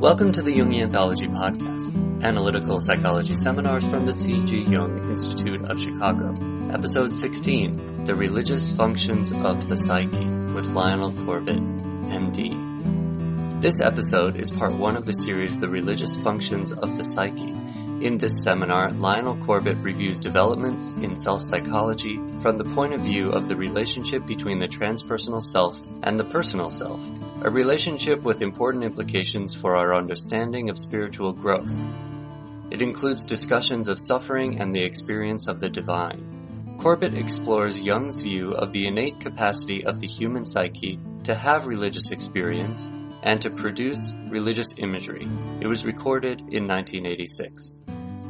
Welcome to the Jungian Anthology Podcast, analytical psychology seminars from the C.G. Jung Institute of Chicago. Episode 16, The Religious Functions of the Psyche, with Lionel Corbett, MD. This episode is part one of the series The Religious Functions of the Psyche. In this seminar, Lionel Corbett reviews developments in self-psychology from the point of view of the relationship between the transpersonal self and the personal self, a relationship with important implications for our understanding of spiritual growth. It includes discussions of suffering and the experience of the divine. Corbett explores Jung's view of the innate capacity of the human psyche to have religious experience and to produce religious imagery. It was recorded in 1986.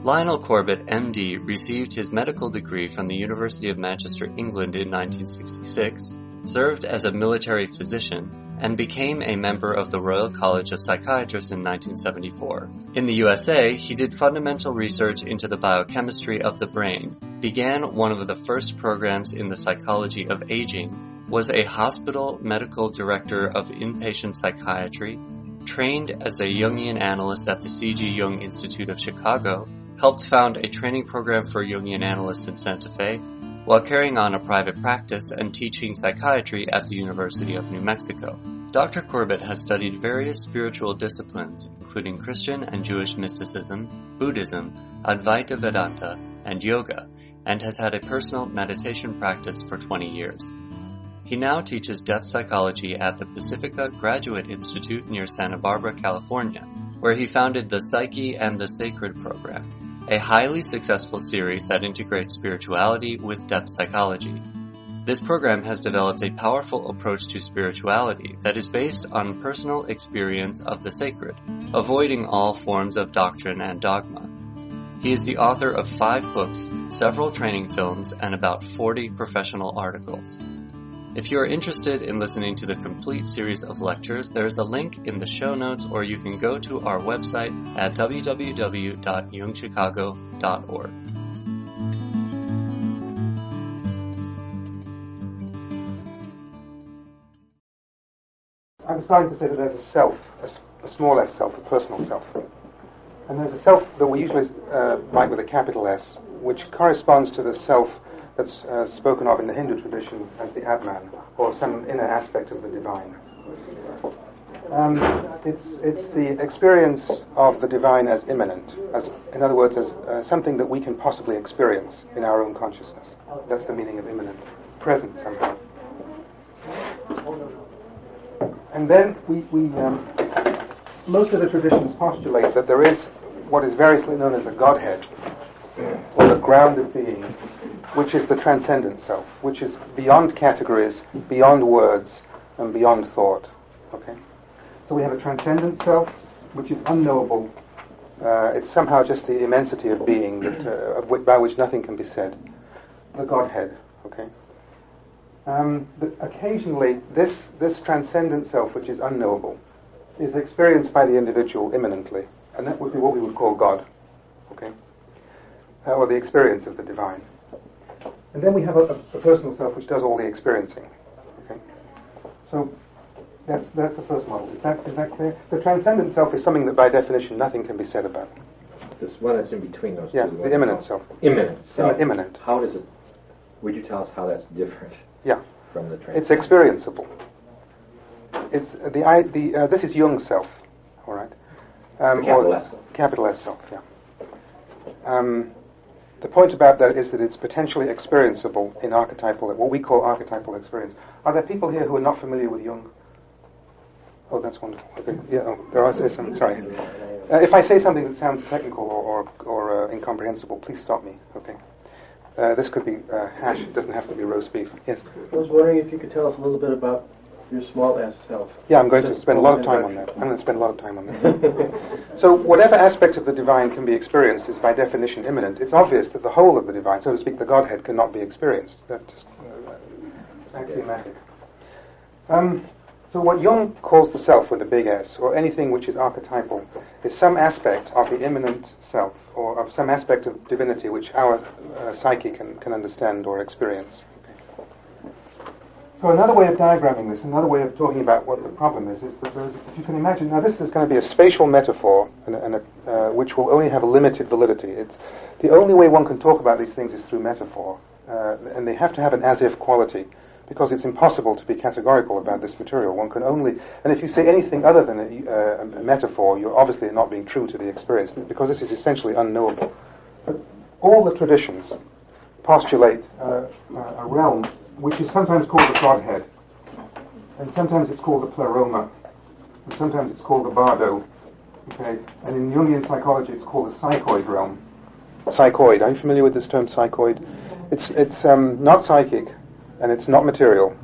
Lionel Corbett, MD, received his medical degree from the University of Manchester, England in 1966, served as a military physician, and became a member of the Royal College of Psychiatrists in 1974. In the USA, he did fundamental research into the biochemistry of the brain, began one of the first programs in the psychology of aging, was a hospital medical director of inpatient psychiatry, trained as a Jungian analyst at the C.G. Jung Institute of Chicago, helped found a training program for Jungian analysts in Santa Fe, while carrying on a private practice and teaching psychiatry at the University of New Mexico. Dr. Corbett has studied various spiritual disciplines, including Christian and Jewish mysticism, Buddhism, Advaita Vedanta, and yoga, and has had a personal meditation practice for 20 years. He now teaches depth psychology at the Pacifica Graduate Institute near Santa Barbara, California, where he founded the Psyche and the Sacred program, a highly successful series that integrates spirituality with depth psychology. This program has developed a powerful approach to spirituality that is based on personal experience of the sacred, avoiding all forms of doctrine and dogma. He is the author of 5 books, several training films, and about 40 professional articles. If you are interested in listening to the complete series of lectures, there is a link in the show notes, or you can go to our website at www.jungchicago.org. I'm starting to say that there's a self, a small s self, a personal self. And there's a self that we usually write with a capital S, which corresponds to the self that's spoken of in the Hindu tradition as the Atman, or some inner aspect of the divine. It's the experience of the divine as immanent, in other words, as something that we can possibly experience in our own consciousness. That's the meaning of immanent, present somehow. And then we most of the traditions postulate that there is what is variously known as a Godhead, or the ground of being, which is the transcendent self, which is beyond categories, beyond words, and beyond thought. Okay? So we have a transcendent self, which is unknowable. It's somehow just the immensity of being by which nothing can be said. The Godhead. Okay? But occasionally, this transcendent self, which is unknowable, is experienced by the individual immanently, and that would be what we would call God. Okay? Or the experience of the divine. And then we have a personal self which does all the experiencing. Okay? So that's the first model. Is that clear? The transcendent self is something that by definition nothing can be said about. This one that's in between those two. Yeah, the immanent self. Immanent self. Immanent. How does it? Would you tell us how that's different? Yeah. From the transcendent? It's experienceable. It's this is Jung's self. All right. Capital S self. Capital S self. Yeah. The point about that is that it's potentially experienceable in archetypal, what we call archetypal experience. Are there people here who are not familiar with Jung? Oh, that's wonderful. Okay. Yeah, there are some. Sorry. If I say something that sounds technical or incomprehensible, please stop me. Okay. This could be hash. It doesn't have to be roast beef. Yes. I was wondering if you could tell us a little bit about your small s self. Yeah, I'm going to spend a lot of time on that. So whatever aspect of the divine can be experienced is by definition immanent. It's obvious that the whole of the divine, so to speak, the Godhead, cannot be experienced. That's axiomatic. So what Jung calls the self with a big S, or anything which is archetypal, is some aspect of the immanent self, or of some aspect of divinity which our psyche can understand or experience. So another way of diagramming this, another way of talking about what the problem is that if you can imagine, now this is going to be a spatial metaphor, which will only have a limited validity. It's the only way one can talk about these things is through metaphor, and they have to have an as-if quality, because it's impossible to be categorical about this material. One can only, and if you say anything other than a metaphor, you're obviously not being true to the experience, because this is essentially unknowable. But all the traditions postulate a realm which is sometimes called the Godhead, and sometimes it's called the Pleroma, and sometimes it's called the Bardo, okay? And in Jungian psychology it's called the psychoid realm. Psychoid, are you familiar with this term, psychoid? It's not psychic, and it's not material.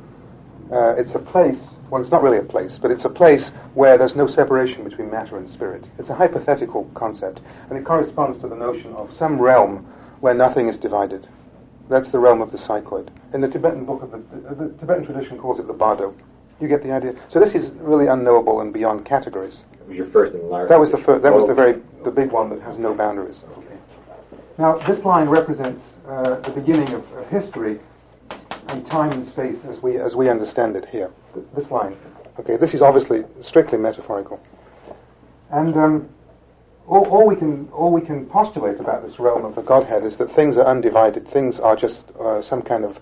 It's a place, well, it's not really a place, but it's a place where there's no separation between matter and spirit. It's a hypothetical concept, and it corresponds to the notion of some realm where nothing is divided. That's the realm of the psychoid. In the Tibetan book of the Tibetan tradition calls it the Bardo. You get the idea. So this is really unknowable and beyond categories. It was your first and largest. That was the big one that has no boundaries. Okay. Now this line represents the beginning of history and time and space as we understand it here. This line. Okay. This is obviously strictly metaphorical. And all we can postulate about this realm of the Godhead is that things are undivided. Things are just some kind of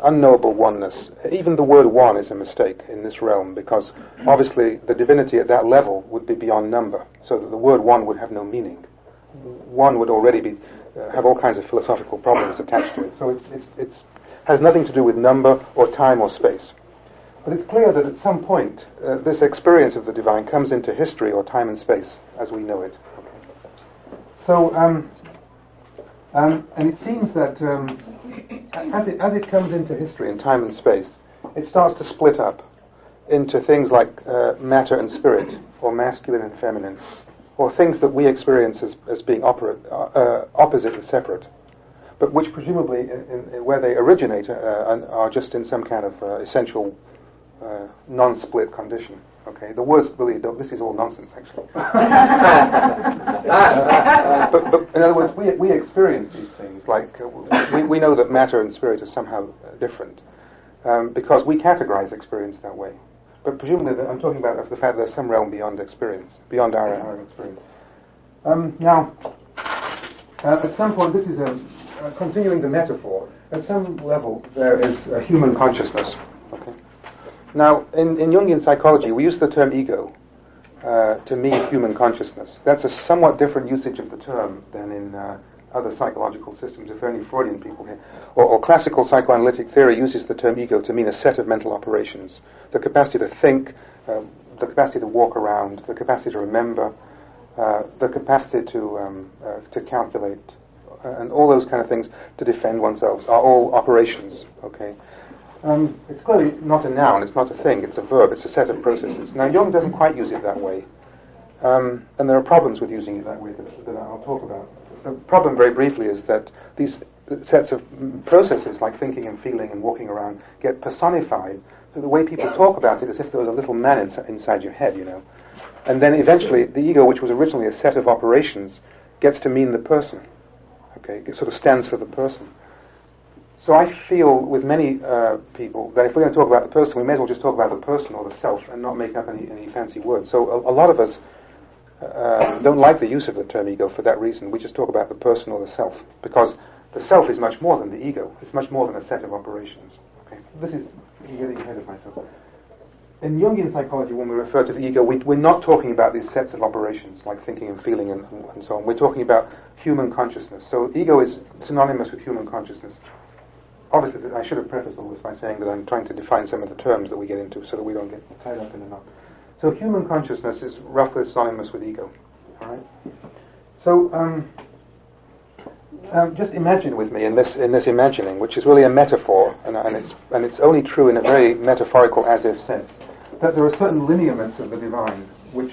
unknowable oneness. Even the word one is a mistake in this realm, because obviously the divinity at that level would be beyond number, so that the word one would have no meaning. One would already be have all kinds of philosophical problems attached to it. So it has nothing to do with number or time or space. But it's clear that at some point this experience of the divine comes into history or time and space as we know it. So, and it seems that as it comes into history in time and space, it starts to split up into things like matter and spirit, or masculine and feminine, or things that we experience as being opposite and separate, but which presumably, where they originate, are just in some kind of essential non-split condition. Okay, the words really don't. This is all nonsense, actually. But in other words, we experience these things like we know that matter and spirit are somehow different because we categorize experience that way. But presumably, I'm talking about the fact that there's some realm beyond experience, beyond our experience. Now, at some point, this is continuing the metaphor. At some level, there is a human consciousness. Okay. Now, in Jungian psychology, we use the term ego to mean human consciousness. That's a somewhat different usage of the term than in other psychological systems, if there are any Freudian people here. Or classical psychoanalytic theory uses the term ego to mean a set of mental operations. The capacity to think, the capacity to walk around, the capacity to remember, the capacity to calculate, and all those kind of things, to defend oneself, are all operations, okay? It's clearly not a noun, it's not a thing, it's a verb, it's a set of processes. Now, Jung doesn't quite use it that way, and there are problems with using it that way that I'll talk about. The problem, very briefly, is that these sets of processes, like thinking and feeling and walking around, get personified. So the way people talk about it is as if there was a little man inside your head, you know. And then eventually, the ego, which was originally a set of operations, gets to mean the person. Okay, it sort of stands for the person. So I feel with many people that if we're going to talk about the person, we may as well just talk about the person or the self and not make up any fancy words. So a lot of us don't like the use of the term ego for that reason. We just talk about the person or the self, because the self is much more than the ego. It's much more than a set of operations. Okay, this is getting ahead of myself. In Jungian psychology, when we refer to the ego, we're not talking about these sets of operations like thinking and feeling and so on. We're talking about human consciousness. So ego is synonymous with human consciousness. Obviously, I should have prefaced all this by saying that I'm trying to define some of the terms that we get into so that we don't get tied up in a knot. So human consciousness is roughly synonymous with ego. All right. So just imagine with me in this imagining, which is really a metaphor, and it's only true in a very metaphorical as-if sense, that there are certain lineaments of the divine which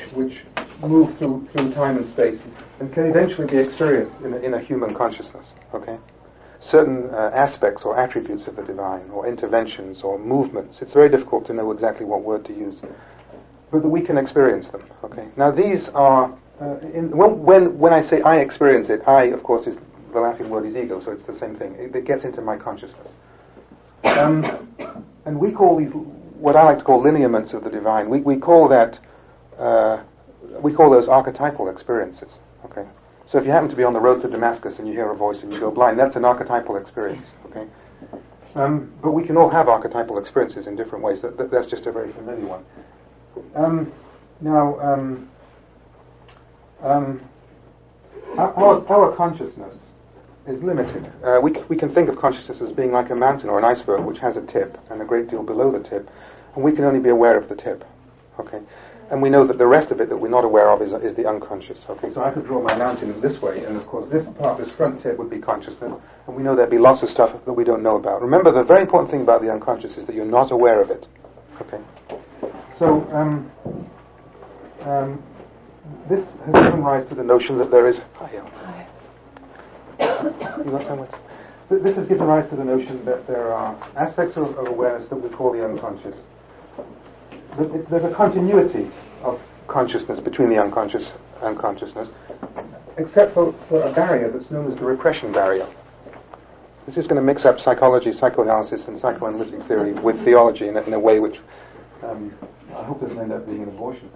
move through time and space and can eventually be experienced in a human consciousness. Okay. Certain aspects or attributes of the divine, or interventions, or movements. It's very difficult to know exactly what word to use, but that we can experience them. Okay. Now these are when I say I experience it, I, of course, is the Latin word is ego, so it's the same thing. It gets into my consciousness. And we call these what I like to call lineaments of the divine. We call that we call those archetypal experiences. Okay. So if you happen to be on the road to Damascus and you hear a voice and you go blind, that's an archetypal experience. Okay. But we can all have archetypal experiences in different ways. That's just a very familiar one. Our consciousness is limited. We can think of consciousness as being like a mountain or an iceberg which has a tip and a great deal below the tip, and we can only be aware of the tip. Okay, and we know that the rest of it that we're not aware of is the unconscious. Okay, so I could draw my mountain this way, and of course this front tip would be consciousness, and we know there'd be lots of stuff that we don't know about. Remember, the very important thing about the unconscious is that you're not aware of it. Okay, so this has given rise to the notion that there is. You want some? This has given rise to the notion that there are aspects of awareness that we call the unconscious. There's a continuity of consciousness between the unconscious and consciousness, except for a barrier that's known as the repression barrier. This is going to mix up psychology, psychoanalysis, and psychoanalytic theory with theology in a way which I hope doesn't end up being an abortion.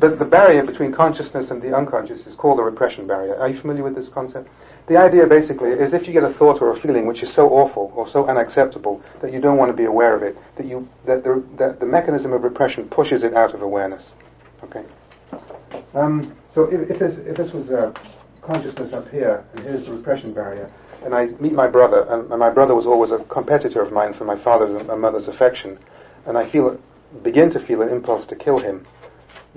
But the barrier between consciousness and the unconscious is called the repression barrier. Are you familiar with this concept? The idea basically is if you get a thought or a feeling which is so awful or so unacceptable that you don't want to be aware of it, that the mechanism of repression pushes it out of awareness. Okay. So if this was consciousness up here, and here's the repression barrier, and I meet my brother, and my brother was always a competitor of mine for my father's and mother's affection, and I begin to feel an impulse to kill him,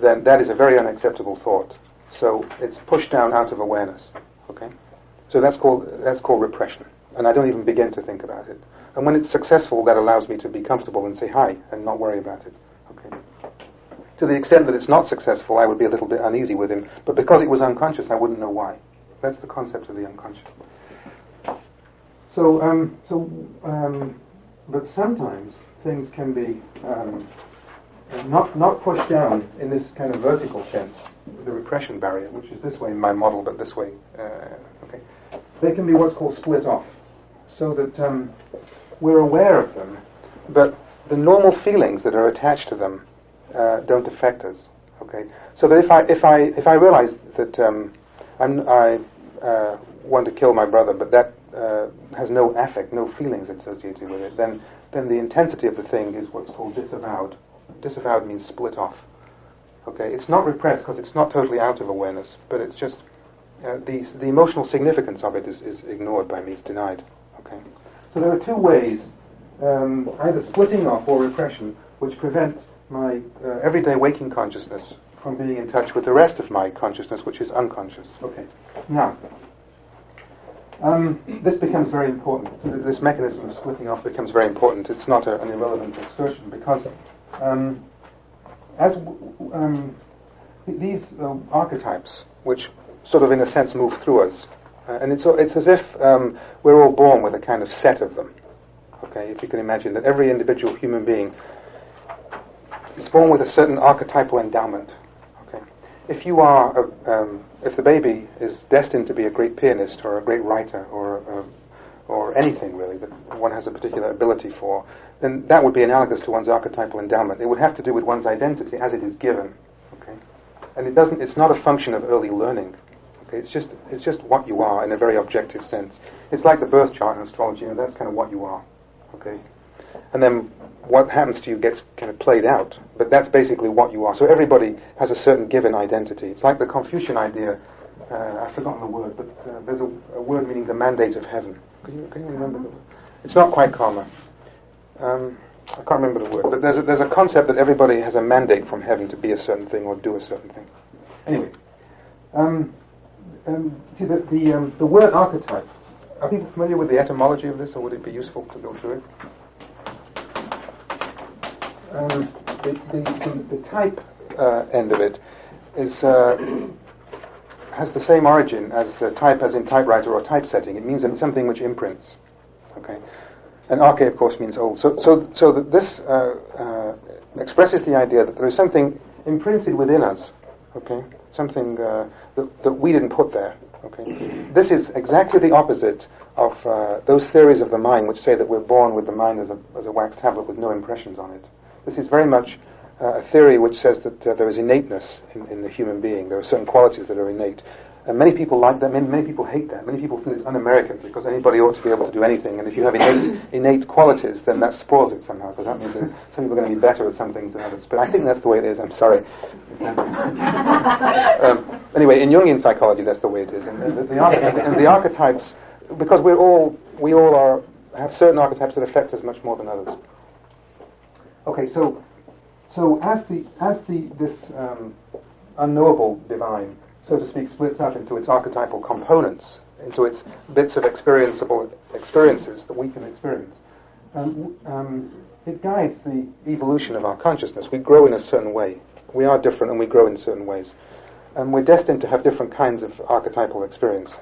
then that is a very unacceptable thought. So it's pushed down out of awareness. Okay. So that's called repression, and I don't even begin to think about it. And when it's successful, that allows me to be comfortable and say hi and not worry about it. Okay. To the extent that it's not successful, I would be a little bit uneasy with him, but because it was unconscious, I wouldn't know why. That's the concept of the unconscious. But sometimes things can be not pushed down in this kind of vertical sense, the repression barrier, which is this way in my model, but this way. Okay. They can be what's called split off, so that we're aware of them, but the normal feelings that are attached to them don't affect us. Okay. So that if I realize that I want to kill my brother, but that has no affect, no feelings associated with it, then the intensity of the thing is what's called disavowed. Disavowed means split off. Okay, it's not repressed because it's not totally out of awareness, but it's just the emotional significance of it is ignored by me, it's denied. Okay, so there are two ways, either splitting off or repression, which prevent my everyday waking consciousness from being in touch with the rest of my consciousness, which is unconscious. Okay, now this becomes very important. This mechanism of splitting off becomes very important. It's not an irrelevant excursion because these archetypes, which sort of in a sense move through us, and it's as if we're all born with a kind of set of them. Okay, if you can imagine that every individual human being is born with a certain archetypal endowment. Okay, if you are, if the baby is destined to be a great pianist or a great writer or anything really that one has a particular ability for, then that would be analogous to one's archetypal endowment. It would have to do with one's identity as it is given. Okay, and it's not a function of early learning. Okay, it's just what you are in a very objective sense. It's like the birth chart in astrology, and that's kind of what you are. Okay, and then what happens to you gets kind of played out, but that's basically what you are. So everybody has a certain given identity. It's like the Confucian idea. I've forgotten the word, but there's a word meaning the mandate of heaven. Can you remember the word? It's not quite karma. I can't remember the word, but there's a concept that everybody has a mandate from heaven to be a certain thing or do a certain thing. Anyway, see the word archetype. Are people familiar with the etymology of this, or would it be useful to go through it? The type end of it is has the same origin as type as in typewriter or typesetting. It means something which imprints. Okay, and arche of course means old. So that this expresses the idea that there is something imprinted within us. Okay, something that we didn't put there. Okay, this is exactly the opposite of those theories of the mind which say that we're born with the mind as a wax tablet with no impressions on it. This is very much a theory which says that there is innateness in the human being. There are certain qualities that are innate. And many people like that, many people hate that. Many people feel it's un-American because anybody ought to be able to do anything. And if you have innate qualities, then that spoils it somehow, because that means that some people are going to be better at some things than others. But I think that's the way it is. I'm sorry. Anyway, in Jungian psychology, that's the way it is. And the archetypes, because we all have certain archetypes that affect us much more than others. Okay, so as this unknowable divine, so to speak, splits up into its archetypal components, into its bits of experiences that we can experience, it guides the evolution of our consciousness. We grow in a certain way. We are different and we grow in certain ways. And we're destined to have different kinds of archetypal experiences.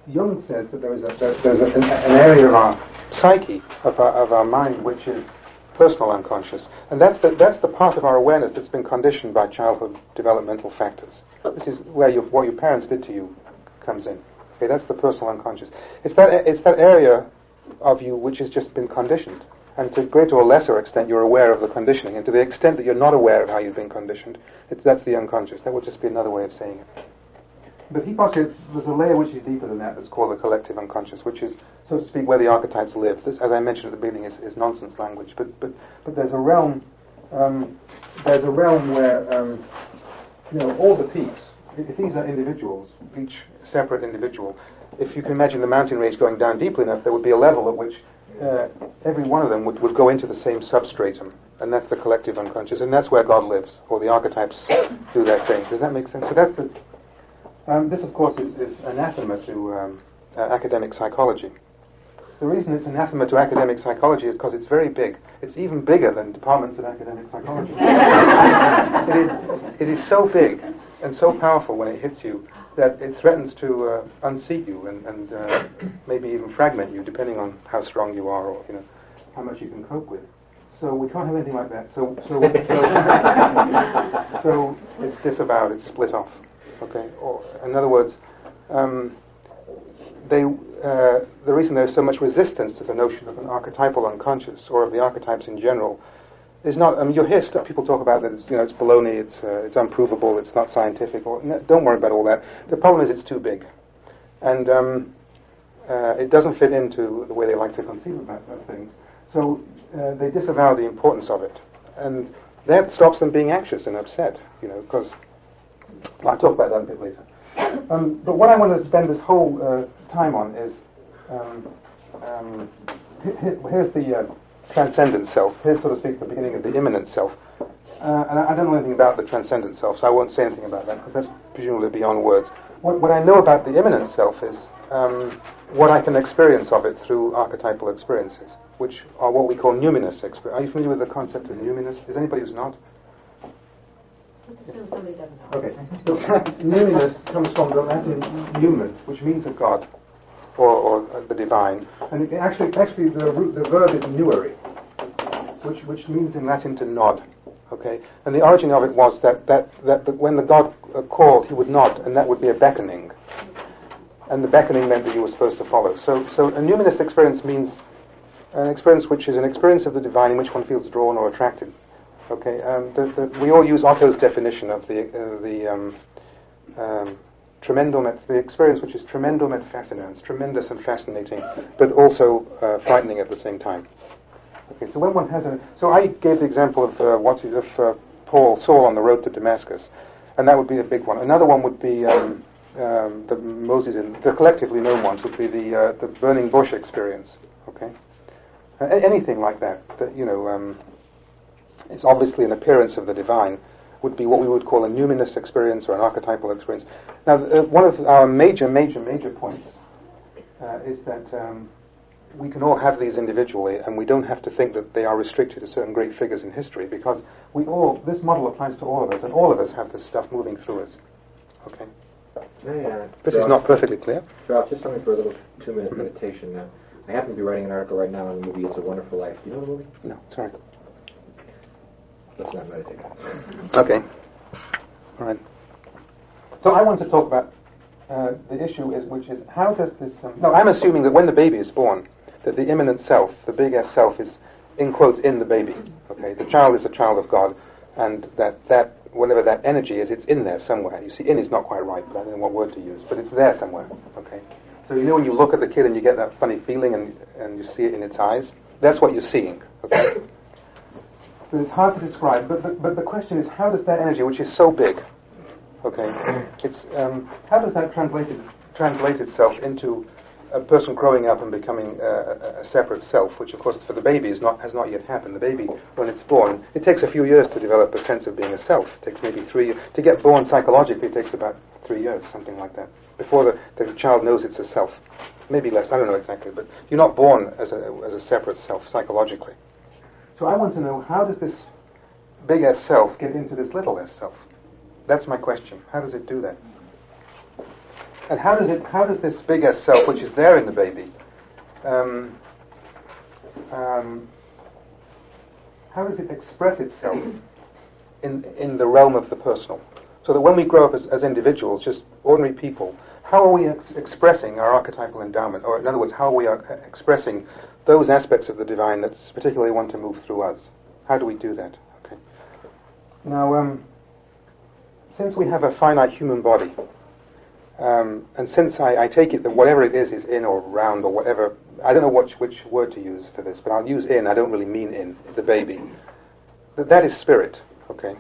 Jung says that there's an area of our psyche, of our mind, which is personal unconscious, and that's the part of our awareness that's been conditioned by childhood developmental factors. This is where what your parents did to you comes in. Okay, that's the personal unconscious. It's that area of you which has just been conditioned, and to greater or lesser extent you're aware of the conditioning, and to the extent that you're not aware of how you've been conditioned, that's the unconscious. That would just be another way of saying it. But he postulates there's a layer which is deeper than that, that's called the collective unconscious, which is, so to speak, where the archetypes live. This, as I mentioned at the beginning, is nonsense language. But there's a realm where all the peaks, if these are individuals, each separate individual, if you can imagine the mountain range going down deeply enough, there would be a level at which every one of them would go into the same substratum, and that's the collective unconscious, and that's where God lives, or the archetypes do their thing. Does that make sense? So that's the... this, of course, is anathema to academic psychology. The reason it's anathema to academic psychology is because it's very big. It's even bigger than departments of academic psychology. It is so big and so powerful when it hits you that it threatens to unseat you and maybe even fragment you, depending on how strong you are or how much you can cope with. So we can't have anything like that. So it's disavowed. It's split off. Okay, or in other words, the reason there's so much resistance to the notion of an archetypal unconscious or of the archetypes in general is not. I mean, you'll hear stuff people talk about that it's baloney, it's unprovable, it's not scientific. Don't worry about all that. The problem is it's too big, and it doesn't fit into the way they like to conceive about things. So they disavow the importance of it, and that stops them being anxious and upset. Because I'll talk about that a bit later. But what I want to spend this whole time on is here's the transcendent self. Here's, so to speak, the beginning of the immanent self. And I don't know anything about the transcendent self, so I won't say anything about that, because that's presumably beyond words. What I know about the immanent self is what I can experience of it through archetypal experiences, which are what we call numinous experiences. Are you familiar with the concept of numinous? Is anybody who's not? Assume somebody doesn't know. Okay. So numinous comes from the Latin numen, which means a god, or the divine. And actually the verb is nuere, which means in Latin to nod. Okay. And the origin of it was that when the god called, he would nod, and that would be a beckoning. And the beckoning meant that you were supposed to follow. So a numinous experience means an experience which is an experience of the divine in which one feels drawn or attracted. Okay, we all use Otto's definition of the tremendum, the experience which is tremendum et fascinans, tremendous and fascinating, but also frightening at the same time. Okay, so when one has so I gave the example of Saul on the road to Damascus, and that would be a big one. Another one would be the collectively known ones would be the burning bush experience. Okay, anything like that it's obviously an appearance of the divine, would be what we would call a numinous experience or an archetypal experience. Now, one of our major points is that we can all have these individually, and we don't have to think that they are restricted to certain great figures in history, because this model applies to all of us, and all of us have this stuff moving through us. Okay? This is not perfectly clear. Ralph, just something for a little 2-minute meditation now. I happen to be writing an article right now on the movie It's a Wonderful Life. Do you know the movie? No, sorry. Let's not meditate. Okay. All right. So I want to talk about the issue which is how does this... no, I'm assuming that when the baby is born, that the immanent self, the big S self, is, in quotes, in the baby. Okay, the child is a child of God, and that whatever that energy is, it's in there somewhere. You see, in is not quite right, but I don't know what word to use, but it's there somewhere. Okay. So you know when you look at the kid and you get that funny feeling and you see it in its eyes? That's what you're seeing. Okay. So it's hard to describe, but the question is, how does that energy, which is so big, okay, it's how does that translate itself into a person growing up and becoming a separate self, which of course for the baby has not yet happened. The baby, when it's born, it takes a few years to develop a sense of being a self. It takes maybe 3 years. To get born psychologically, it takes about 3 years, something like that, before the child knows it's a self. Maybe less, I don't know exactly, but you're not born as a separate self psychologically. So I want to know, how does this big S self get into this little S self? That's my question. How does it do that? And how does this big S self, which is there in the baby, how does it express itself in the realm of the personal? So that when we grow up as individuals, just ordinary people, how are we expressing our archetypal endowment? Or in other words, how are we expressing those aspects of the divine that particularly want to move through us? How do we do that? Okay. Now, since we have a finite human body, and since I take it that whatever it is in or around or whatever, I don't know which word to use for this, but I'll use in, I don't really mean in, the baby. That is spirit, okay?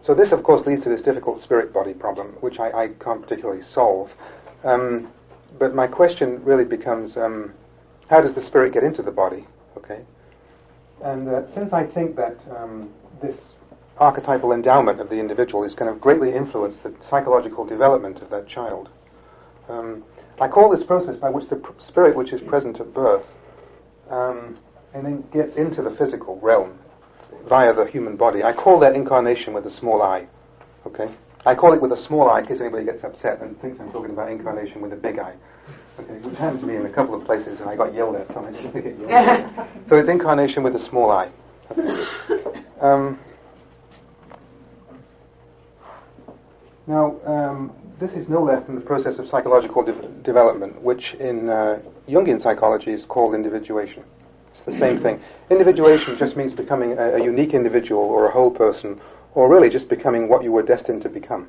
So this, of course, leads to this difficult spirit-body problem, which I can't particularly solve. But my question really becomes, how does the spirit get into the body, okay? And since I think that this archetypal endowment of the individual is going to greatly influence the psychological development of that child, I call this process by which the spirit which is present at birth and then gets into the physical realm via the human body, I call that incarnation with a small I. Okay? I call it with a small I in case anybody gets upset and thinks I'm talking about incarnation with a big I. Okay, which happened to me in a couple of places and I got yelled at, so I didn't get yelled at. So it's incarnation with a small I. Okay. Now, this is no less than the process of psychological development, which in Jungian psychology is called individuation. It's the same thing. Individuation just means becoming a unique individual or a whole person, or really just becoming what you were destined to become.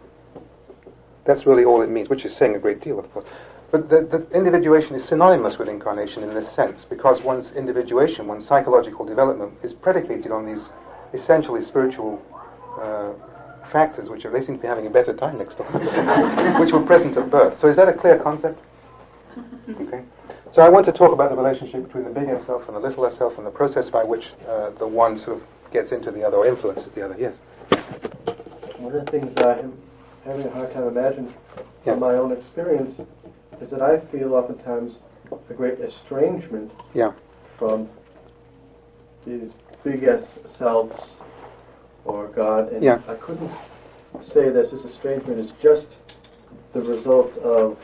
That's really all it means, which is saying a great deal, of course. But the individuation is synonymous with incarnation in this sense, because one's individuation, one's psychological development, is predicated on these essentially spiritual factors, which they seem to be having a better time next time, which were present at birth. So is that a clear concept? Okay. So I want to talk about the relationship between the big S self and the little S self and the process by which the one sort of gets into the other or influences the other. Yes? One of the things I'm having a hard time imagining from my own experience is that I feel oftentimes a great estrangement from these big S selves or God, and I couldn't say this estrangement is just the result of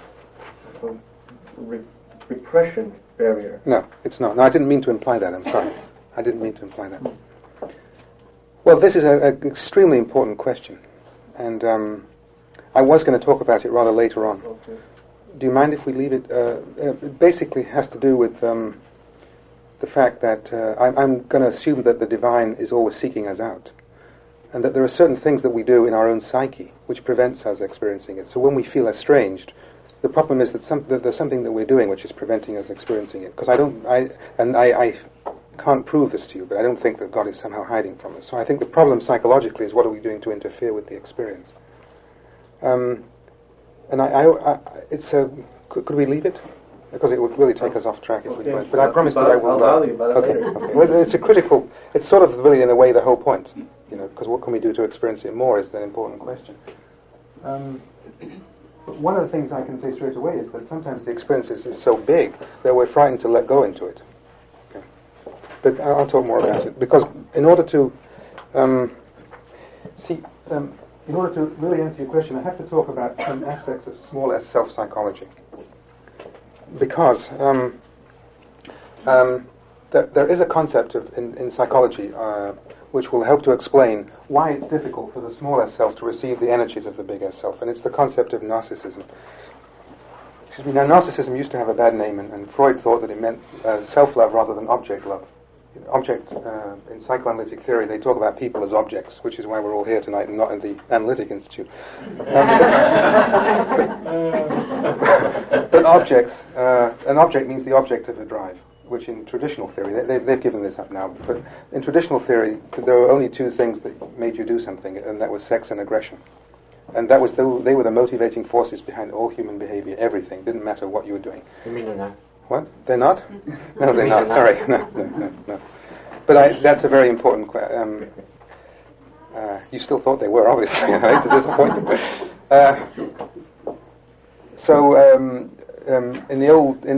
repression barrier. No, it's not. No, I didn't mean to imply that. I'm sorry. I didn't mean to imply that. Well, this is an extremely important question, and I was going to talk about it rather later on. Okay. Do you mind if we leave it? It basically has to do with the fact that I'm going to assume that the divine is always seeking us out, and that there are certain things that we do in our own psyche which prevents us experiencing it. So when we feel estranged, the problem is that there's something that we're doing which is preventing us experiencing it. Because I can't prove this to you, but I don't think that God is somehow hiding from us. So I think the problem psychologically is what are we doing to interfere with the experience. And could we leave it? Because it would really take us off track if we went. But I promise that I will. I'll tell you about it later. Okay. Well, it's a critical. It's sort of really, in a way, the whole point. Because what can we do to experience it more is the important question. But one of the things I can say straight away is that sometimes the experience is so big that we're frightened to let go into it. Okay. But I'll talk more about it, because in order to in order to really answer your question, I have to talk about some aspects of small s self-psychology. Because there is a concept in psychology which will help to explain why it's difficult for the small S self to receive the energies of the big S self, and it's the concept of narcissism. Excuse me. Now, narcissism used to have a bad name, and Freud thought that it meant self-love rather than object love. In psychoanalytic theory, they talk about people as objects, which is why we're all here tonight and not in the Analytic Institute. But objects, an object means the object of a drive, which in traditional theory, they've given this up now, but in traditional theory, there were only two things that made you do something, and that was sex and aggression. And that was they were the motivating forces behind all human behavior, everything. Didn't matter what you were doing. You mean they're not? What? They're not? No, they're not. Sorry. No. But that's a very important question. You still thought they were, obviously. I hate to disappoint you.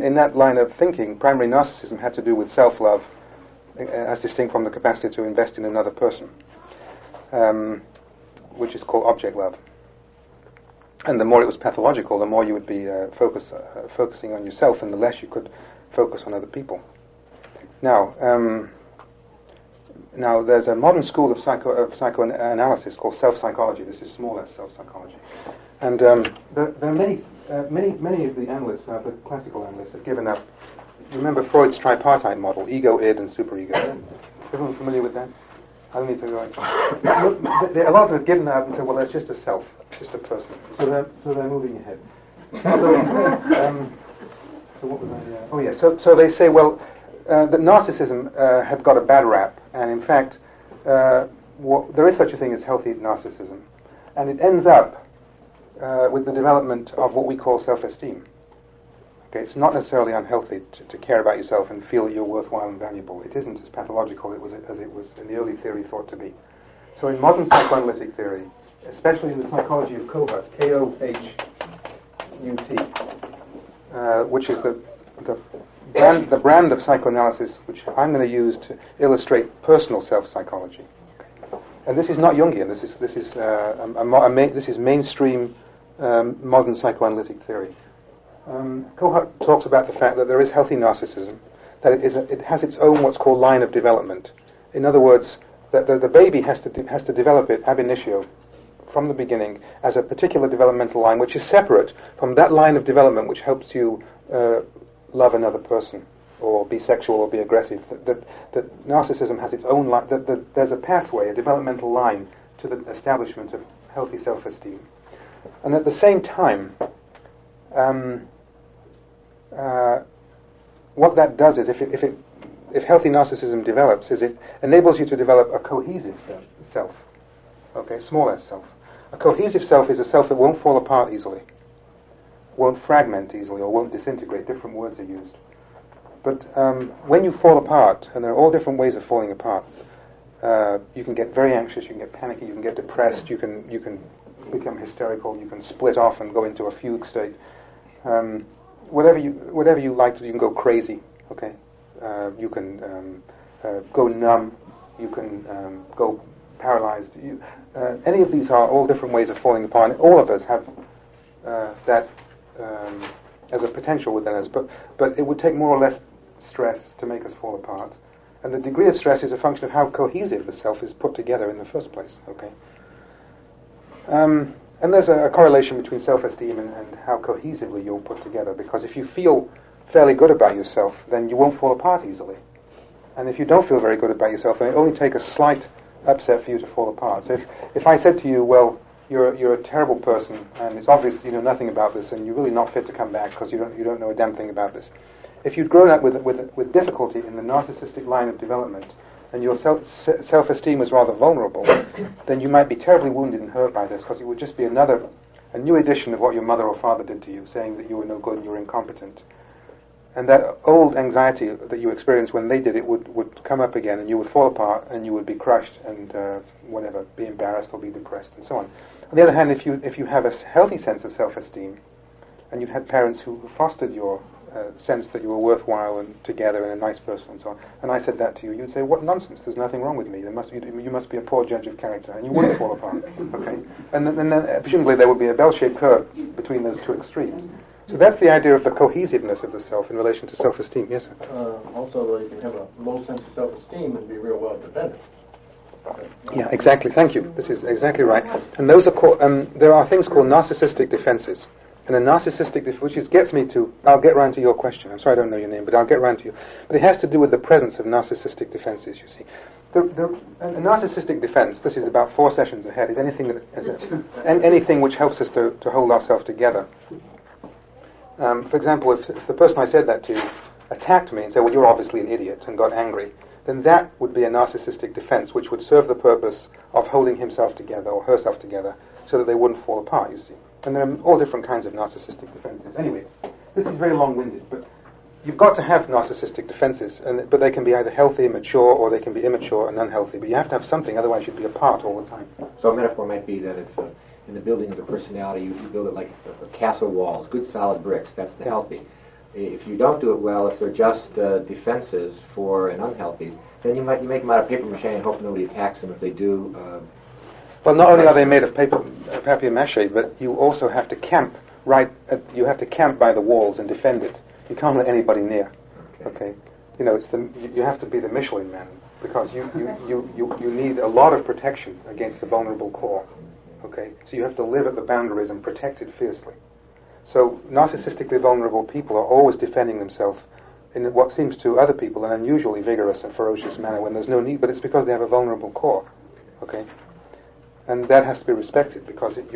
In that line of thinking, primary narcissism had to do with self-love, as distinct from the capacity to invest in another person, which is called object love. And the more it was pathological, the more you would be focusing on yourself, and the less you could focus on other people. Now there's a modern school of psychoanalysis called self-psychology. This is small s self-psychology, and there are many of the analysts, the classical analysts, have given up. Remember Freud's tripartite model: ego, id, and superego. Everyone familiar with that? I don't need to go into it. A lot of them have given up and said, well, that's just a self, just a person. So they're moving ahead. So what was I? Oh yeah. So they say, well, that narcissism had got a bad rap, and in fact, there is such a thing as healthy narcissism, and it ends up with the development of what we call self-esteem. Okay, it's not necessarily unhealthy to care about yourself and feel that you're worthwhile and valuable. It isn't as pathological as it was in the early theory thought to be. So in modern psychoanalytic theory, especially in the psychology of Corbett, Kohut, which is the brand of psychoanalysis which I'm going to use to illustrate personal self-psychology. Okay. And this is not Jungian. This is mainstream modern psychoanalytic theory. Kohut talks about the fact that there is healthy narcissism, that it has its own what's called line of development. In other words, that the baby has to develop it ab initio, from the beginning, as a particular developmental line which is separate from that line of development which helps you love another person, or be sexual, or be aggressive. That narcissism has its own line, that there's a pathway, a developmental line to the establishment of healthy self-esteem. And at the same time, what that does is, if healthy narcissism develops, is it enables you to develop a cohesive self. Okay, small s self. A cohesive self is a self that won't fall apart easily, won't fragment easily, or won't disintegrate. Different words are used. But when you fall apart, and there are all different ways of falling apart, you can get very anxious, you can get panicky, you can get depressed, you can become hysterical, you can split off and go into a fugue state. Whatever you like to do, you can go crazy. Okay, you can go numb, you can go paralyzed. Any of these are all different ways of falling apart. And all of us have that as a potential within us, but it would take more or less stress to make us fall apart. And the degree of stress is a function of how cohesive the self is put together in the first place. Okay. And there's a correlation between self-esteem and how cohesively you're put together, because if you feel fairly good about yourself, then you won't fall apart easily. And if you don't feel very good about yourself, then it only takes a slight upset for you to fall apart. So if I said to you, well, you're a terrible person, and it's obvious you know nothing about this, and you're really not fit to come back because you don't know a damn thing about this. If you'd grown up with difficulty in the narcissistic line of development, and your self-esteem was rather vulnerable, then you might be terribly wounded and hurt by this, because it would just be a new edition of what your mother or father did to you, saying that you were no good and you were incompetent. And that old anxiety that you experienced when they did it would come up again, and you would fall apart, and you would be crushed, and be embarrassed or be depressed, and so on. On the other hand, if you have a healthy sense of self-esteem, and you've had parents who fostered your sense that you were worthwhile and together and a nice person and so on, and I said that to you, you'd say, what nonsense, there's nothing wrong with me, you must be a poor judge of character, and you wouldn't fall apart. Okay? And then presumably there would be a bell-shaped curve between those two extremes. So that's the idea of the cohesiveness of the self in relation to self-esteem. Yes, sir? Also, you can have a low sense of self-esteem and be real well independent. Yeah, exactly. Thank you. This is exactly right. And those are called, there are things called narcissistic defenses. And a narcissistic which gets me to, I'll get round to your question. I'm sorry I don't know your name, but I'll get round to you. But it has to do with the presence of narcissistic defenses, you see. A narcissistic defense, this is about 4 sessions ahead, is anything anything which helps us to hold ourselves together. For example, if the person I said that to attacked me and said, well, you're obviously an idiot, and got angry, then that would be a narcissistic defense, which would serve the purpose of holding himself together or herself together so that they wouldn't fall apart, you see. And there are all different kinds of narcissistic defenses. Anyway, this is very long-winded, but you've got to have narcissistic defenses, but they can be either healthy, mature, or they can be immature and unhealthy. But you have to have something, otherwise you'd be apart all the time. So a metaphor might be that if in the building of the personality, you build it like castle walls, good solid bricks. That's the healthy. If you don't do it well, if they're just defenses for an unhealthy, then you make them out of paper-mache and hope nobody attacks them. If they do... well, not only are they made of papier-mâché, but you also have to camp you have to camp by the walls and defend it. You can't let anybody near. Okay, you know, you have to be the Michelin man, because you need a lot of protection against the vulnerable core. Okay, so you have to live at the boundaries and protect it fiercely. So narcissistically vulnerable people are always defending themselves in what seems to other people an unusually vigorous and ferocious manner when there's no need, but it's because they have a vulnerable core. Okay, and that has to be respected because it's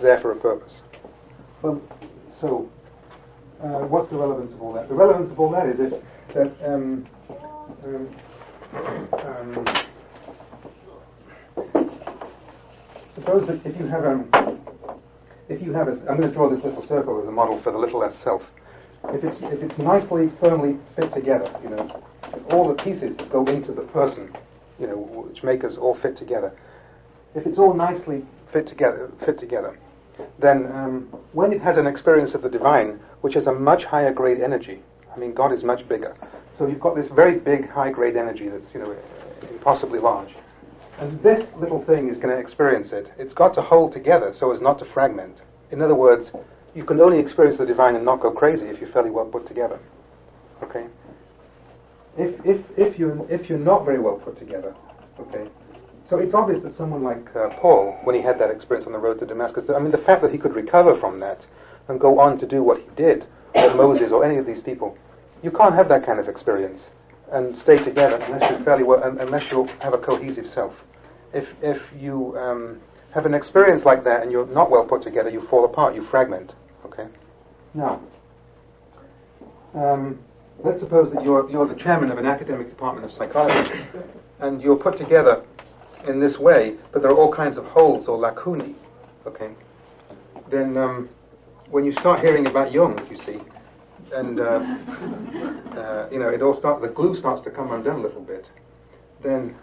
there for a purpose. Well, so what's the relevance of all that? The relevance of all that is suppose that if you have I'm going to draw this little circle as a model for the little s self. If it's nicely, firmly fit together, you know, all the pieces that go into the person, you know, which make us all fit together. If it's all nicely fit together, then when it has an experience of the divine, which has a much higher grade energy, I mean, God is much bigger. So you've got this very big, high grade energy that's, you know, impossibly large. And this little thing is going to experience it. It's got to hold together so as not to fragment. In other words, you can only experience the divine and not go crazy if you're fairly well put together. Okay? If you're not very well put together, okay? So it's obvious that someone like Paul, when he had that experience on the road to Damascus, I mean, the fact that he could recover from that and go on to do what he did, or Moses, or any of these people, you can't have that kind of experience and stay together unless you're fairly well, unless you have a cohesive self. If you have an experience like that and you're not well put together, you fall apart, you fragment. Okay. Now, let's suppose that you're the chairman of an academic department of psychology, and you're put together in this way, but there are all kinds of holes or lacunae. Okay. Then, when you start hearing about Jung, you see, and you know, the glue starts to come undone a little bit. Then,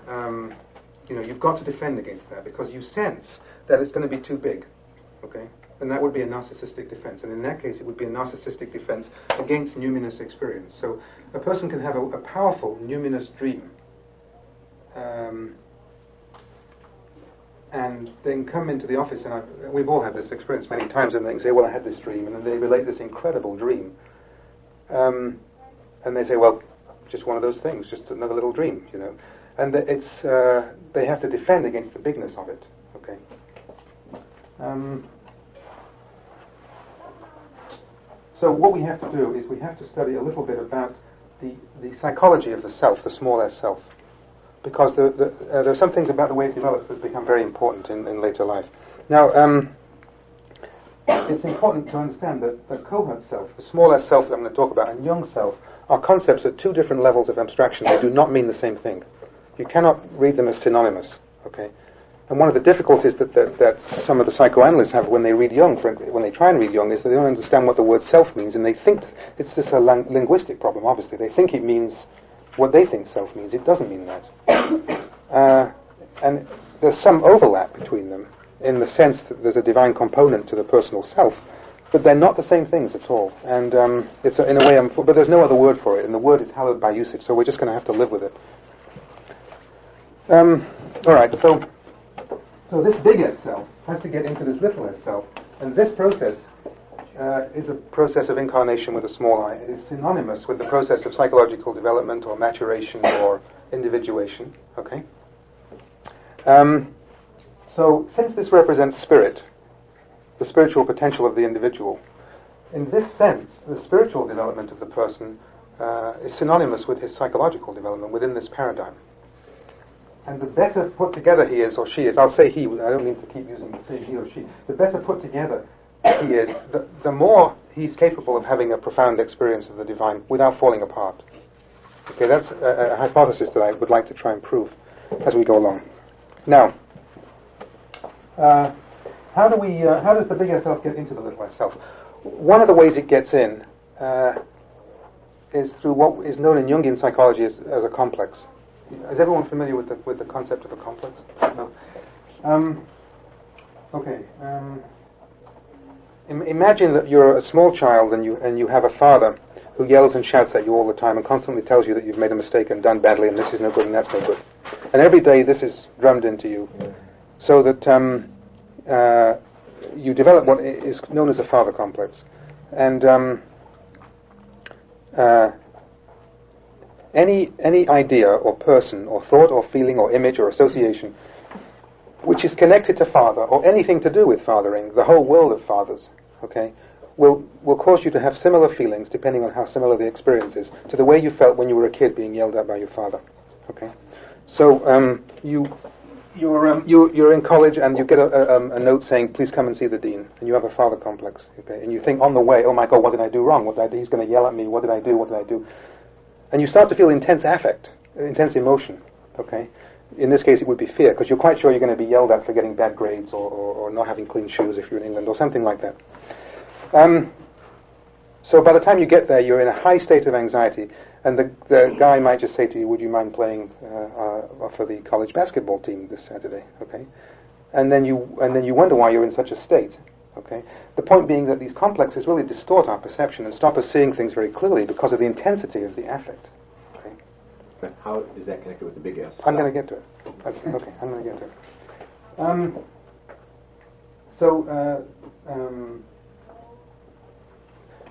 you know, you've got to defend against that because you sense that it's going to be too big. Okay. And that would be a narcissistic defense. And in that case, it would be a narcissistic defense against numinous experience. So a person can have a powerful numinous dream, and then come into the office, and we've all had this experience many times, and they say, well, I had this dream, and then they relate this incredible dream. And they say, well, just one of those things, just another little dream, you know. And they have to defend against the bigness of it. Okay. So what we have to do is we have to study a little bit about the psychology of the self, the small s self, because there are some things about the way it develops that become very important in later life. Now, it's important to understand that the covert self, the small s self that I'm going to talk about, and Jung's self are concepts at two different levels of abstraction. They do not mean the same thing. You cannot read them as synonymous. Okay. And one of the difficulties that some of the psychoanalysts have when they read Jung, when they try and read Jung, is that they don't understand what the word self means, and they think it's just a linguistic problem, obviously. They think it means what they think self means. It doesn't mean that. And there's some overlap between them in the sense that there's a divine component to the personal self, but they're not the same things at all. And it's in a way, but there's no other word for it, and the word is hallowed by usage, so we're just going to have to live with it. All right, so this big S self has to get into this little s self, and this process is a process of incarnation with a small I. It is synonymous with the process of psychological development or maturation or individuation. Okay. So, since this represents spirit, the spiritual potential of the individual, in this sense, the spiritual development of the person is synonymous with his psychological development within this paradigm. And the better put together he is or she is, I'll say he, I don't mean to keep using say he or she, the better put together he is, the more he's capable of having a profound experience of the divine without falling apart. Okay, that's a hypothesis that I would like to try and prove as we go along. Now, how does the bigger self get into the little self? One of the ways it gets in is through what is known in Jungian psychology as a complex. Is everyone familiar with the concept of a complex? No. Okay. Imagine that you're a small child and you have a father who yells and shouts at you all the time and constantly tells you that you've made a mistake and done badly and this is no good and that's no good. And every day this is drummed into you, so that you develop what is known as a father complex. And any idea or person or thought or feeling or image or association which is connected to father or anything to do with fathering, the whole world of fathers, okay, will cause you to have similar feelings depending on how similar the experience is to the way you felt when you were a kid being yelled at by your father. Okay, so you're in college and you get a note saying, please come and see the dean, and you have a father complex, okay, and you think on the way, oh my God, what did I do wrong? What did I do? He's going to yell at me. What did I do? What did I do? And you start to feel intense affect, intense emotion, okay? In this case, it would be fear, because you're quite sure you're going to be yelled at for getting bad grades or not having clean shoes if you're in England or something like that. So by the time you get there, you're in a high state of anxiety, and the guy might just say to you, would you mind playing for the college basketball team this Saturday, okay? And then you wonder why you're in such a state, okay? The point being that these complexes really distort our perception and stop us seeing things very clearly because of the intensity of the affect. Okay? But how is that connected with the big S? I'm going to get to it. Okay, I'm going to get to it.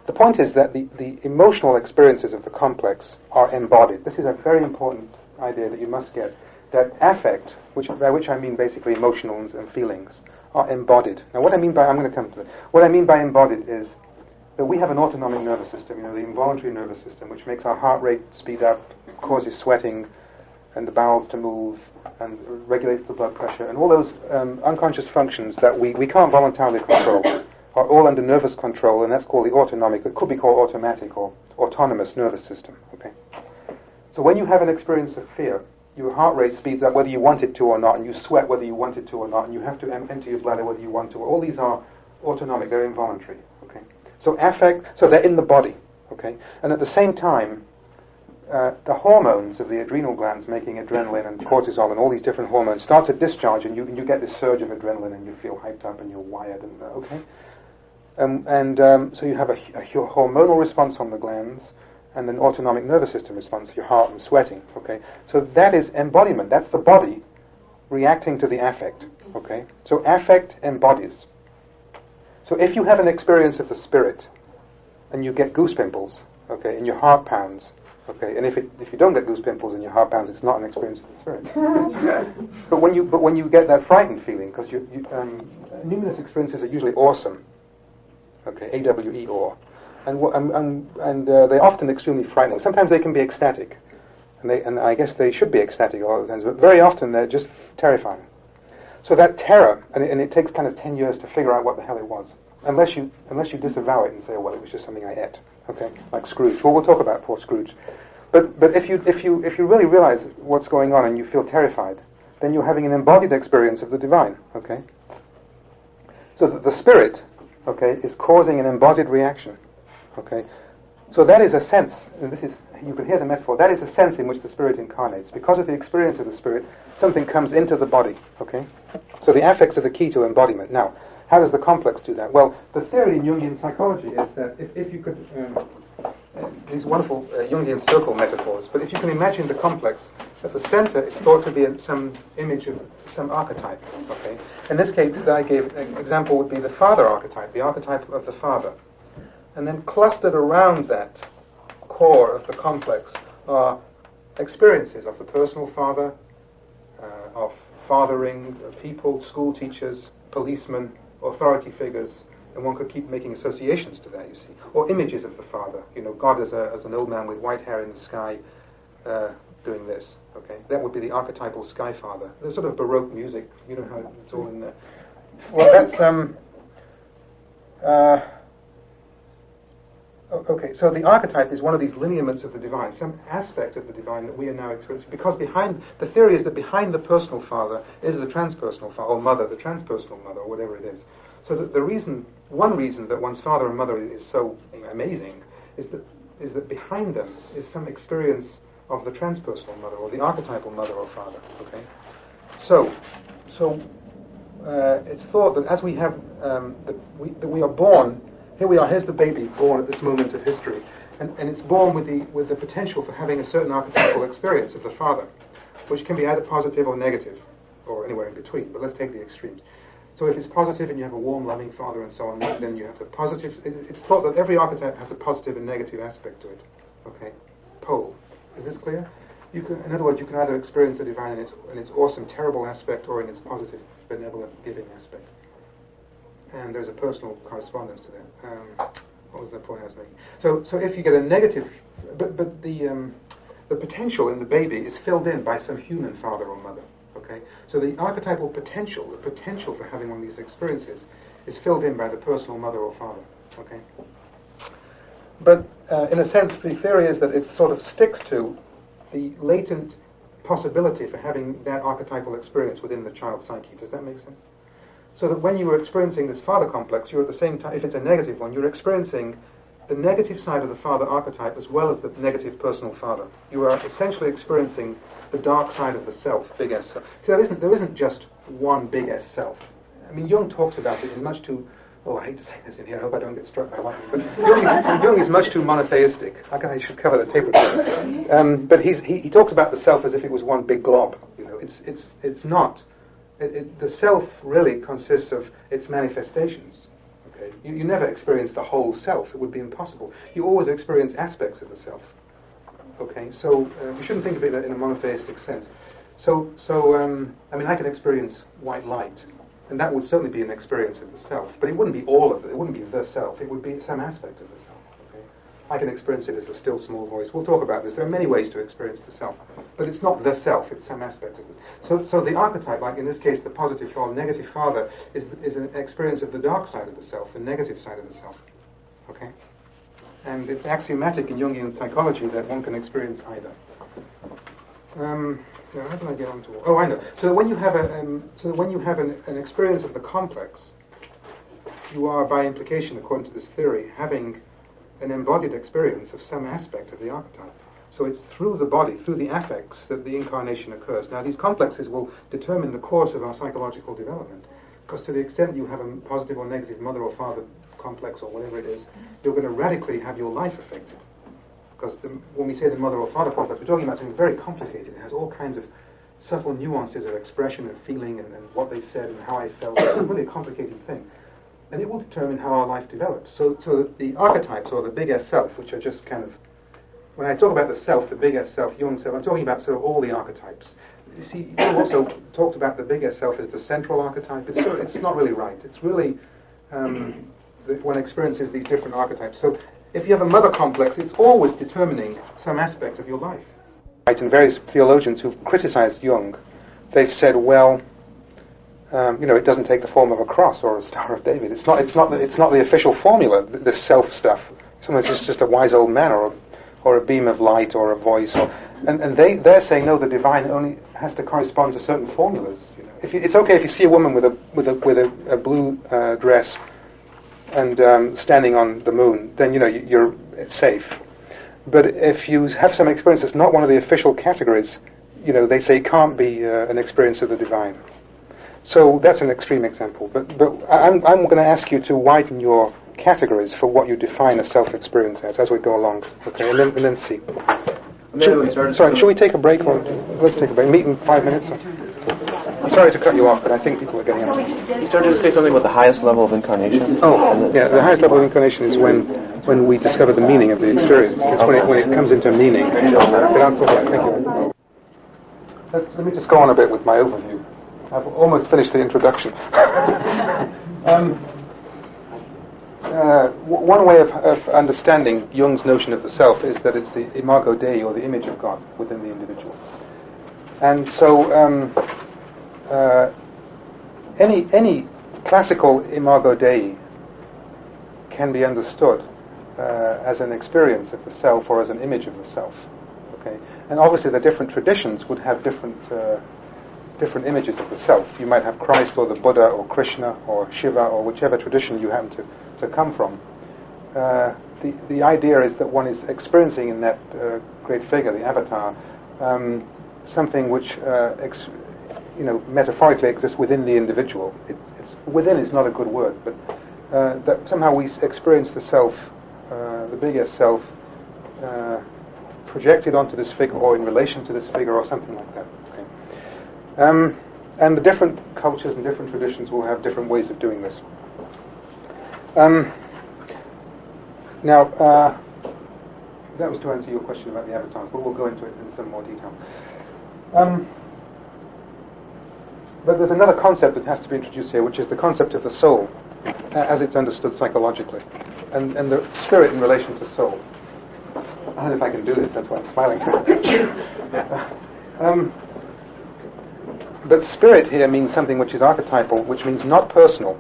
The point is that the emotional experiences of the complex are embodied. This is a very important idea that you must get. That affect, by which I mean basically emotions and feelings, are embodied. Now what I mean by, I'm going to come to it. What I mean by embodied is that we have an autonomic nervous system, the involuntary nervous system, which makes our heart rate speed up, causes sweating, and the bowels to move, and regulates the blood pressure, and all those unconscious functions that we can't voluntarily control are all under nervous control, and that's called the autonomic, it could be called automatic or autonomous nervous system. Okay. So when you have an experience of fear, your heart rate speeds up whether you want it to or not, and you sweat whether you want it to or not, and you have to empty your bladder whether you want to. All these are autonomic, they're involuntary. Okay. So affect, so they're in the body. Okay. And at the same time, the hormones of the adrenal glands making adrenaline and cortisol and all these different hormones start to discharge, and you get this surge of adrenaline, and you feel hyped up, and you're wired, and okay. So you have a hormonal response from the glands, and an autonomic nervous system response, your heart and sweating. Okay, so that is embodiment. That's the body reacting to the affect. Okay, so affect embodies. So if you have an experience of the spirit, and you get goose pimples, okay, and your heart pounds, okay, and if you don't get goose pimples and your heart pounds, it's not an experience of the spirit. But when you get that frightened feeling, because numinous experiences are usually awesome. Okay, AWE or, and they're often extremely frightening. Sometimes they can be ecstatic, and I guess they should be ecstatic a lot of times. But very often they're just terrifying. So that terror, and it takes kind of 10 years to figure out what the hell it was, unless you disavow it and say, oh, well, it was just something I ate. Okay, like Scrooge. Well, we'll talk about poor Scrooge. But if you really realize what's going on and you feel terrified, then you're having an embodied experience of the divine. Okay. So the spirit, okay, is causing an embodied reaction. Okay, so that is a sense, and this is, you can hear the metaphor, that is a sense in which the spirit incarnates. Because of the experience of the spirit, something comes into the body. Okay, so the affects are the key to embodiment. Now, how does the complex do that? Well, the theory in Jungian psychology is that if you could, these wonderful Jungian circle metaphors, but if you can imagine the complex, at the center is thought to be some image of some archetype. Okay, in this case that I gave, an example would be the father archetype, the archetype of the father. And then clustered around that core of the complex are experiences of the personal father, of fathering people, school teachers, policemen, authority figures, and one could keep making associations to that, you see. Or images of the father, God as an old man with white hair in the sky doing this, okay? That would be the archetypal sky father. There's sort of Baroque music, you know how it's all in there. Well, that's, okay, so the archetype is one of these lineaments of the divine, some aspect of the divine that we are now experiencing. Because the theory is that behind the personal father is the transpersonal father, or mother, the transpersonal mother, or whatever it is. So that one reason that one's father and mother is so amazing is that behind them is some experience of the transpersonal mother, or the archetypal mother or father. Okay, so it's thought that as we have that we are born. Here we are. Here's the baby born at this moment of history, and it's born with the potential for having a certain archetypal experience of the father, which can be either positive or negative, or anywhere in between. But let's take the extremes. So if it's positive and you have a warm, loving father and so on, then you have the positive. It's thought that every archetype has a positive and negative aspect to it. Okay, pole. Is this clear? In other words, you can either experience the divine in its awesome, terrible aspect, or in its positive, benevolent, giving aspect. And there's a personal correspondence to that. What was the point I was making? So if you get a negative, but the potential in the baby is filled in by some human father or mother. Okay, so the archetypal potential, the potential for having one of these experiences, is filled in by the personal mother or father. Okay, but in a sense, the theory is that it sort of sticks to the latent possibility for having that archetypal experience within the child's psyche. Does that make sense? So that when you are experiencing this father complex, you're at the same time, if it's a negative one, you're experiencing the negative side of the father archetype as well as the negative personal father. You are essentially experiencing the dark side of the self, big S self. See, there isn't just one big S self. I mean, Jung talks about it in much too, I hate to say this in here, I hope I don't get struck by lightning, but Jung is much too monotheistic. I should cover the tape recorder. But he talks about the self as if it was one big glob. It's not. The self really consists of its manifestations. Okay, you never experience the whole self. It would be impossible. You always experience aspects of the self. Okay, so you shouldn't think of it in a monotheistic sense. I mean, I can experience white light, and that would certainly be an experience of the self. But it wouldn't be all of it. It wouldn't be the self. It would be some aspect of the self. Okay, I can experience it as a still small voice. We'll talk about this. There are many ways to experience the self, but it's not the self. It's some aspect of it. So the archetype, like in this case, the positive or negative father, is an experience of the dark side of the self, the negative side of the self. Okay, and it's axiomatic in Jungian psychology that one can experience either. Now, how did I get on to? Oh, I know. So when you have an experience of the complex, you are, by implication, according to this theory, having an embodied experience of some aspect of the archetype. So it's through the body, through the affects, that the incarnation occurs. Now, these complexes will determine the course of our psychological development, because to the extent you have a positive or negative mother or father complex or whatever it is, you're going to radically have your life affected. Because when we say the mother or father complex, we're talking about something very complicated. It has all kinds of subtle nuances of expression and feeling and what they said and how I felt. It's really a complicated thing. And it will determine how our life develops. So the archetypes, or the big S self, which are just kind of... When I talk about the self, the big S self, Jung self, I'm talking about sort of all the archetypes. You see, Jung also talked about the big S self as the central archetype. It's not really right. It's really... one experiences these different archetypes. So if you have a mother complex, it's always determining some aspect of your life. Right, and various theologians who've criticized Jung, they've said, well, it doesn't take the form of a cross or a Star of David. It's not the official formula. This self stuff. Sometimes it's just a wise old man or a beam of light or a voice. And they're saying no, the divine only has to correspond to certain formulas. It's okay if you see a woman with a blue dress and standing on the moon, then it's safe. But if you have some experience that's not one of the official categories, they say it can't be an experience of the divine. So that's an extreme example. But I'm going to ask you to widen your categories for what you define a self-experience as we go along. Okay, and then see. Shall we take a break? Let's take a break. Meet in 5 minutes. I'm sorry to cut you off, but I think people are getting up. You started to say something about the highest level of incarnation. Oh, yeah, the highest level of incarnation is when we discover the meaning of the experience. It's when it comes into meaning. Thank you. Let me just go on a bit with my overview. I've almost finished the introduction. One way of understanding Jung's notion of the self is that it's the imago Dei, or the image of God, within the individual. And so any classical imago Dei can be understood as an experience of the self, or as an image of the self. Okay, and obviously the different traditions would have different images of the self. You might have Christ, or the Buddha, or Krishna, or Shiva, or whichever tradition you happen to come from. The idea is that one is experiencing in that great figure, the avatar, something which metaphorically exists within the individual. It's within is not a good word, but that somehow we experience the self, the bigger self, projected onto this figure, or in relation to this figure, or something like that. Okay. And the different cultures and different traditions will have different ways of doing this. Now, that was to answer your question about the avatars, but we'll go into it in some more detail. But there's another concept that has to be introduced here, which is the concept of the soul, as it's understood psychologically, and the spirit in relation to soul. I don't know if I can do this, that's why I'm smiling. But spirit here means something which is archetypal, which means not personal,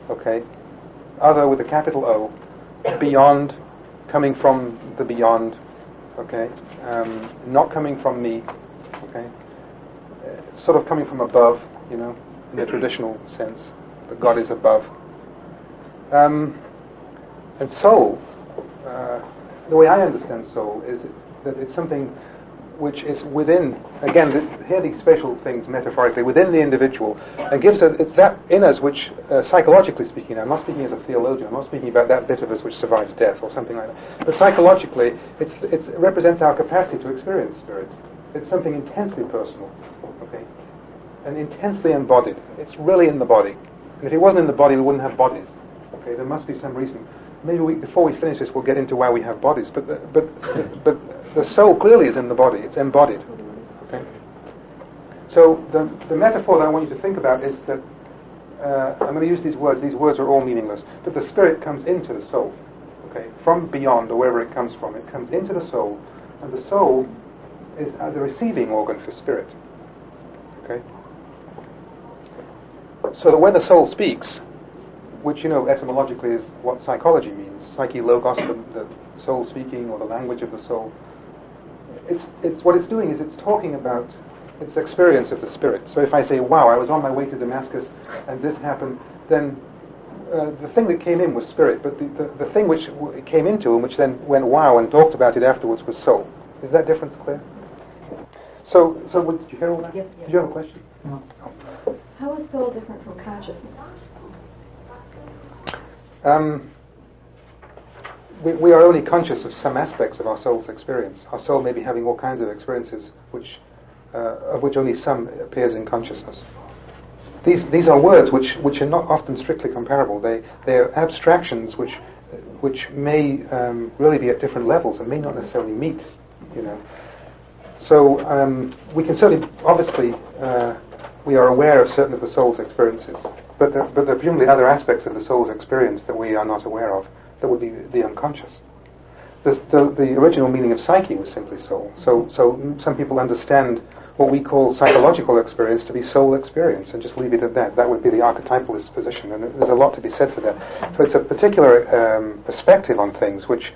okay? Other with a capital O, beyond, coming from the beyond, okay? Not coming from me, okay? Sort of coming from above, in the traditional sense, that God is above. And soul, the way I understand soul is that it's something which is within, again, here these spatial things metaphorically, within the individual, and gives us, it's that in us which, psychologically speaking, I'm not speaking as a theologian, I'm not speaking about that bit of us which survives death or something like that, but psychologically, it represents our capacity to experience spirit. It's something intensely personal, okay, and intensely embodied. It's really in the body. And if it wasn't in the body, we wouldn't have bodies. Okay, there must be some reason. Maybe before we finish this, we'll get into why we have bodies. But the soul clearly is in the body. It's embodied. Okay. So the metaphor that I want you to think about is that I'm going to use these words. These words are all meaningless. But the spirit comes into the soul. Okay, from beyond or wherever it comes from, it comes into the soul, and the soul is the receiving organ for spirit. Okay. So the way the soul speaks, which etymologically is what psychology means, psyche logos, the soul speaking, or the language of the soul. It's what it's doing is it's talking about its experience of the spirit. So if I say, wow, I was on my way to Damascus and this happened, then the thing that came in was spirit, but the thing which it came into and which then went wow and talked about it afterwards was soul. Is that difference clear? So did you hear all that? Yes. Did you have a question? No. How is soul different from consciousness? We are only conscious of some aspects of our soul's experience. Our soul may be having all kinds of experiences of which only some appears in consciousness. These are words which are not often strictly comparable. They are abstractions which may really be at different levels and may not necessarily meet. So we can certainly, obviously, we are aware of certain of the soul's experiences, but there are presumably other aspects of the soul's experience that we are not aware of, that would be the unconscious. The original meaning of psyche was simply soul. So some people understand what we call psychological experience to be soul experience, and just leave it at that. That would be the archetypalist position, and there's a lot to be said for that. So it's a particular perspective on things which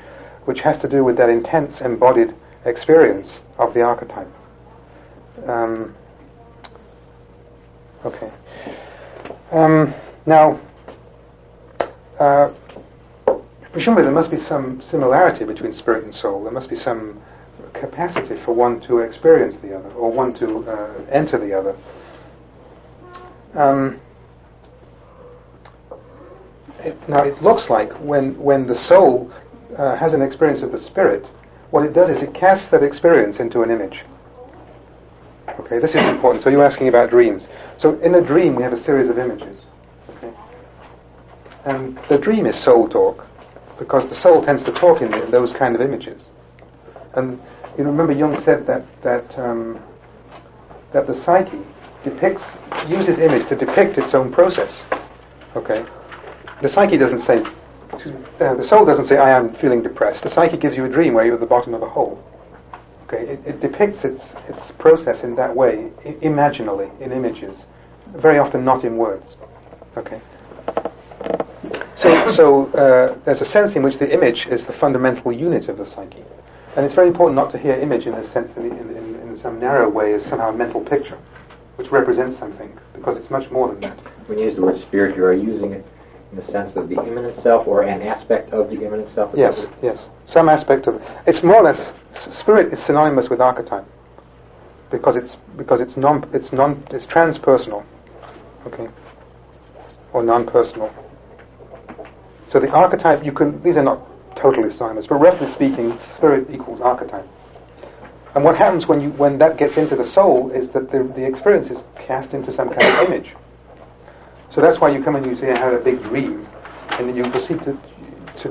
has to do with that intense embodied experience of the archetype. Okay. Now, presumably there must be some similarity between spirit and soul. There must be some capacity for one to experience the other, or one to enter the other. Now, it looks like when the soul has an experience of the spirit, what it does is it casts that experience into an image. Okay, this is important. So you're asking about dreams. So in a dream, we have a series of images. Okay, and the dream is soul talk, because the soul tends to talk in those kind of images. And you remember Jung said that the psyche uses image to depict its own process. Okay, the psyche doesn't say, the soul doesn't say, I am feeling depressed. The psyche gives you a dream where you're at the bottom of a hole. Okay, it depicts its process in that way, imaginally, in images, very often not in words. Okay. So there's a sense in which the image is the fundamental unit of the psyche, and it's very important not to hear image in a sense in some narrow way as somehow a mental picture, which represents something, because it's much more than that. When you use the word spirit, you are using it in the sense of the immanent self, or an aspect of the immanent self? Yes, some aspect of it. It's more or less, spirit is synonymous with archetype, because it's transpersonal, okay, or non-personal. So the archetype, these are not totally synonymous, but roughly speaking, spirit equals archetype. And what happens when that gets into the soul is that the experience is cast into some kind of image. So that's why you come and you say, I had a big dream, and then you proceed to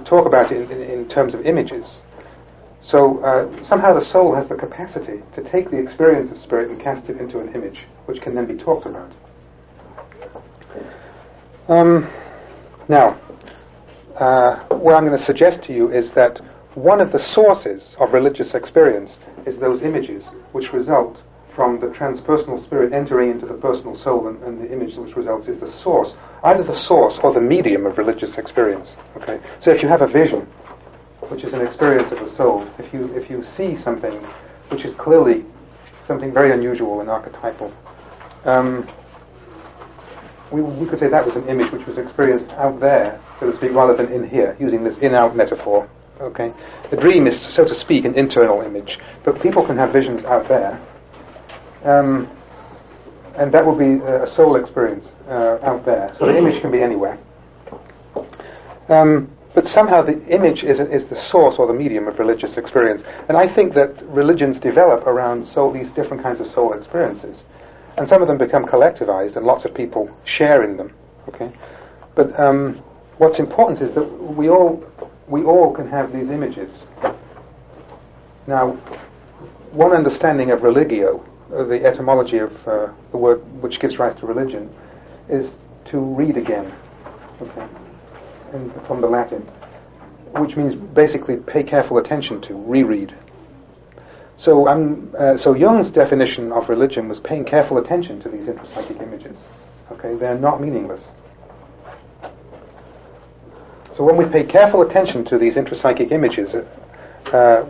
talk about it in terms of images. So somehow the soul has the capacity to take the experience of spirit and cast it into an image, which can then be talked about. Now, what I'm going to suggest to you is that one of the sources of religious experience is those images which result from the transpersonal spirit entering into the personal soul, and the image which results is the source, either the source or the medium of religious experience. Okay, so if you have a vision, which is an experience of the soul, if you see something which is clearly something very unusual and archetypal, we could say that was an image which was experienced out there, so to speak, rather than in here, using this in-out metaphor. Okay, the dream is, so to speak, an internal image, but people can have visions out there. And that will be a soul experience out there. So the image can be anywhere. But somehow the image is the source or the medium of religious experience. And I think that religions develop around these different kinds of soul experiences. And some of them become collectivized, and lots of people share in them. Okay. But what's important is that we all can have these images. Now, one understanding of religio, the etymology of the word which gives rise to religion, is to read again, okay, from the Latin, which means basically pay careful attention to, reread. So Jung's definition of religion was paying careful attention to these intrapsychic images. Okay, they're not meaningless. So when we pay careful attention to these intrapsychic images,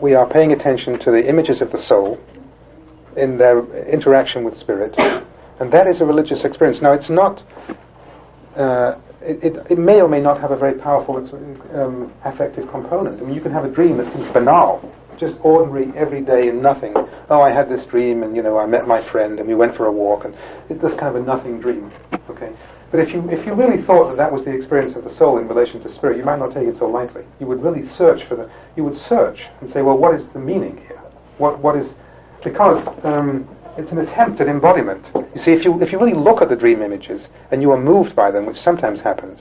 we are paying attention to the images of the soul in their interaction with spirit, and that is a religious experience. Now, it's not. It may or may not have a very powerful affective component. I mean, you can have a dream that seems banal, just ordinary, everyday, and nothing. Oh, I had this dream, and I met my friend, and we went for a walk, and it's this kind of a nothing dream. Okay, but if you really thought that was the experience of the soul in relation to spirit, you might not take it so lightly. You would really search you would search and say, well, what is the meaning here? What is, because it's an attempt at embodiment. You see, if you really look at the dream images and you are moved by them, which sometimes happens,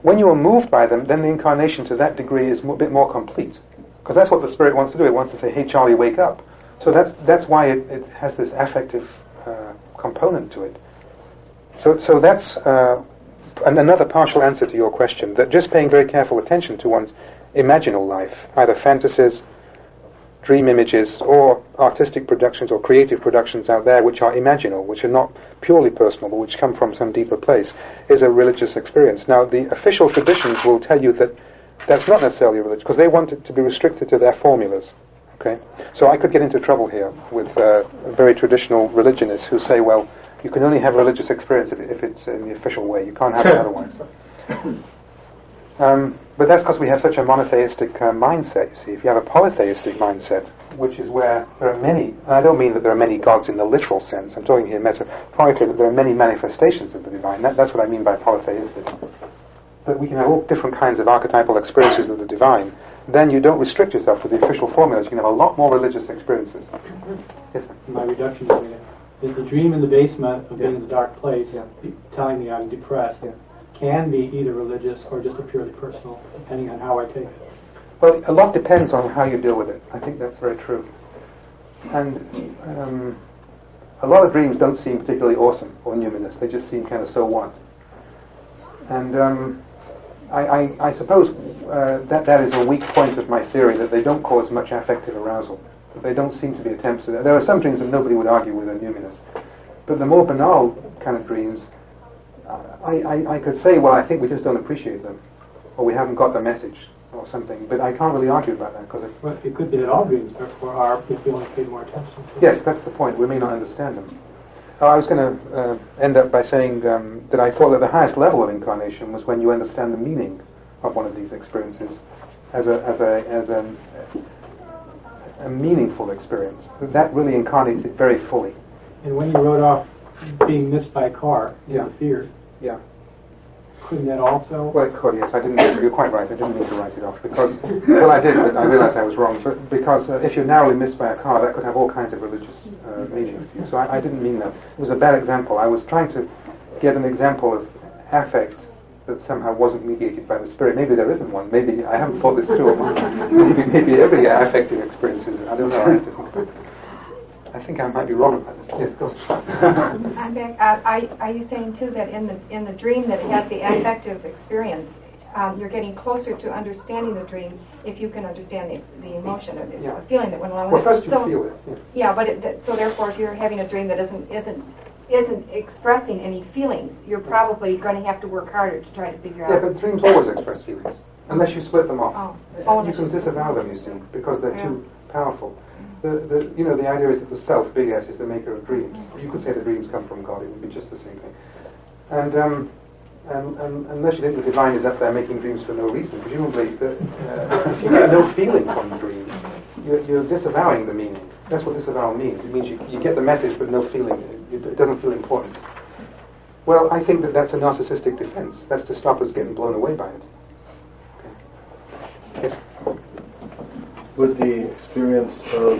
when you are moved by them, then the incarnation to that degree is a bit more complete, because that's what the spirit wants to do. It wants to say, "Hey, Charlie, wake up." So that's why it has this affective component to it. So that's another partial answer to your question, that just paying very careful attention to one's imaginal life, either fantasies, dream images, or artistic productions or creative productions out there which are imaginal, which are not purely personal, but which come from some deeper place, is a religious experience. Now, the official traditions will tell you that that's not necessarily religious, because they want it to be restricted to their formulas. Okay, so I could get into trouble here with very traditional religionists who say, well, you can only have religious experience if it's in the official way. You can't have it otherwise. But that's because we have such a monotheistic mindset, you see. If you have a polytheistic mindset, which is where there are many, and I don't mean that there are many gods in the literal sense, I'm talking here metaphorically, that there are many manifestations of the divine. That's what I mean by polytheistic. That we can have all different kinds of archetypal experiences of the divine, then you don't restrict yourself to the official formulas. You can have a lot more religious experiences. Yes, sir. My reduction is the dream in the basement of being in the dark place, telling me I'm depressed, can be either religious or just a purely personal, depending on how I take it. Well, a lot depends on how you deal with it. I think that's very true. And a lot of dreams don't seem particularly awesome or numinous. They just seem kind of so what. And I suppose that is a weak point of my theory, that they don't cause much affective arousal. That they don't seem to be attempts at it. There are some dreams that nobody would argue with are numinous. But the more banal kind of dreams, I could say, well, I think we just don't appreciate them, or we haven't got the message, or something. But I can't really argue about that, because well, it could be that all dreams, therefore, are if we only paid more attention to them. Yes, that's the point. We may not understand them. I was going to end up by saying that I thought that the highest level of incarnation was when you understand the meaning of one of these experiences as a meaningful experience. That really incarnates it very fully. And when you wrote off being missed by a car in the fear, couldn't that also? Well, it could, yes. I didn't. You're quite right. I didn't mean to write it off because, well, I did, but I realised I was wrong. But because if you're narrowly missed by a car, that could have all kinds of religious meanings to you. So I didn't mean that. It was a bad example. I was trying to get an example of affect that somehow wasn't mediated by the spirit. Maybe there isn't one. Maybe I haven't thought this through. maybe every affective experience is. I don't know. I have to think about it. I think I might be wrong about this. Yes, go. I'm back. Are you saying too that in the dream that has the affective experience, you're getting closer to understanding the dream if you can understand the emotion or the feeling that went along with it? Well, first you feel it. Yeah, but so therefore, if you're having a dream that isn't expressing any feelings, you're probably going to have to work harder to try to figure out. Yeah, but dreams always express feelings, unless you split them off. Oh. You can disavow them, you see, because they're too powerful. The idea is that the self, big S, is the maker of dreams. You could say the dreams come from God. It would be just the same thing. And unless you think the divine is up there making dreams for no reason, presumably, if you get no feeling from the dream, you're disavowing the meaning. That's what disavowal means. It means you get the message but no feeling. It doesn't feel important. Well, I think that's a narcissistic defense. That's to stop us getting blown away by it. Okay. Yes? Would the experience or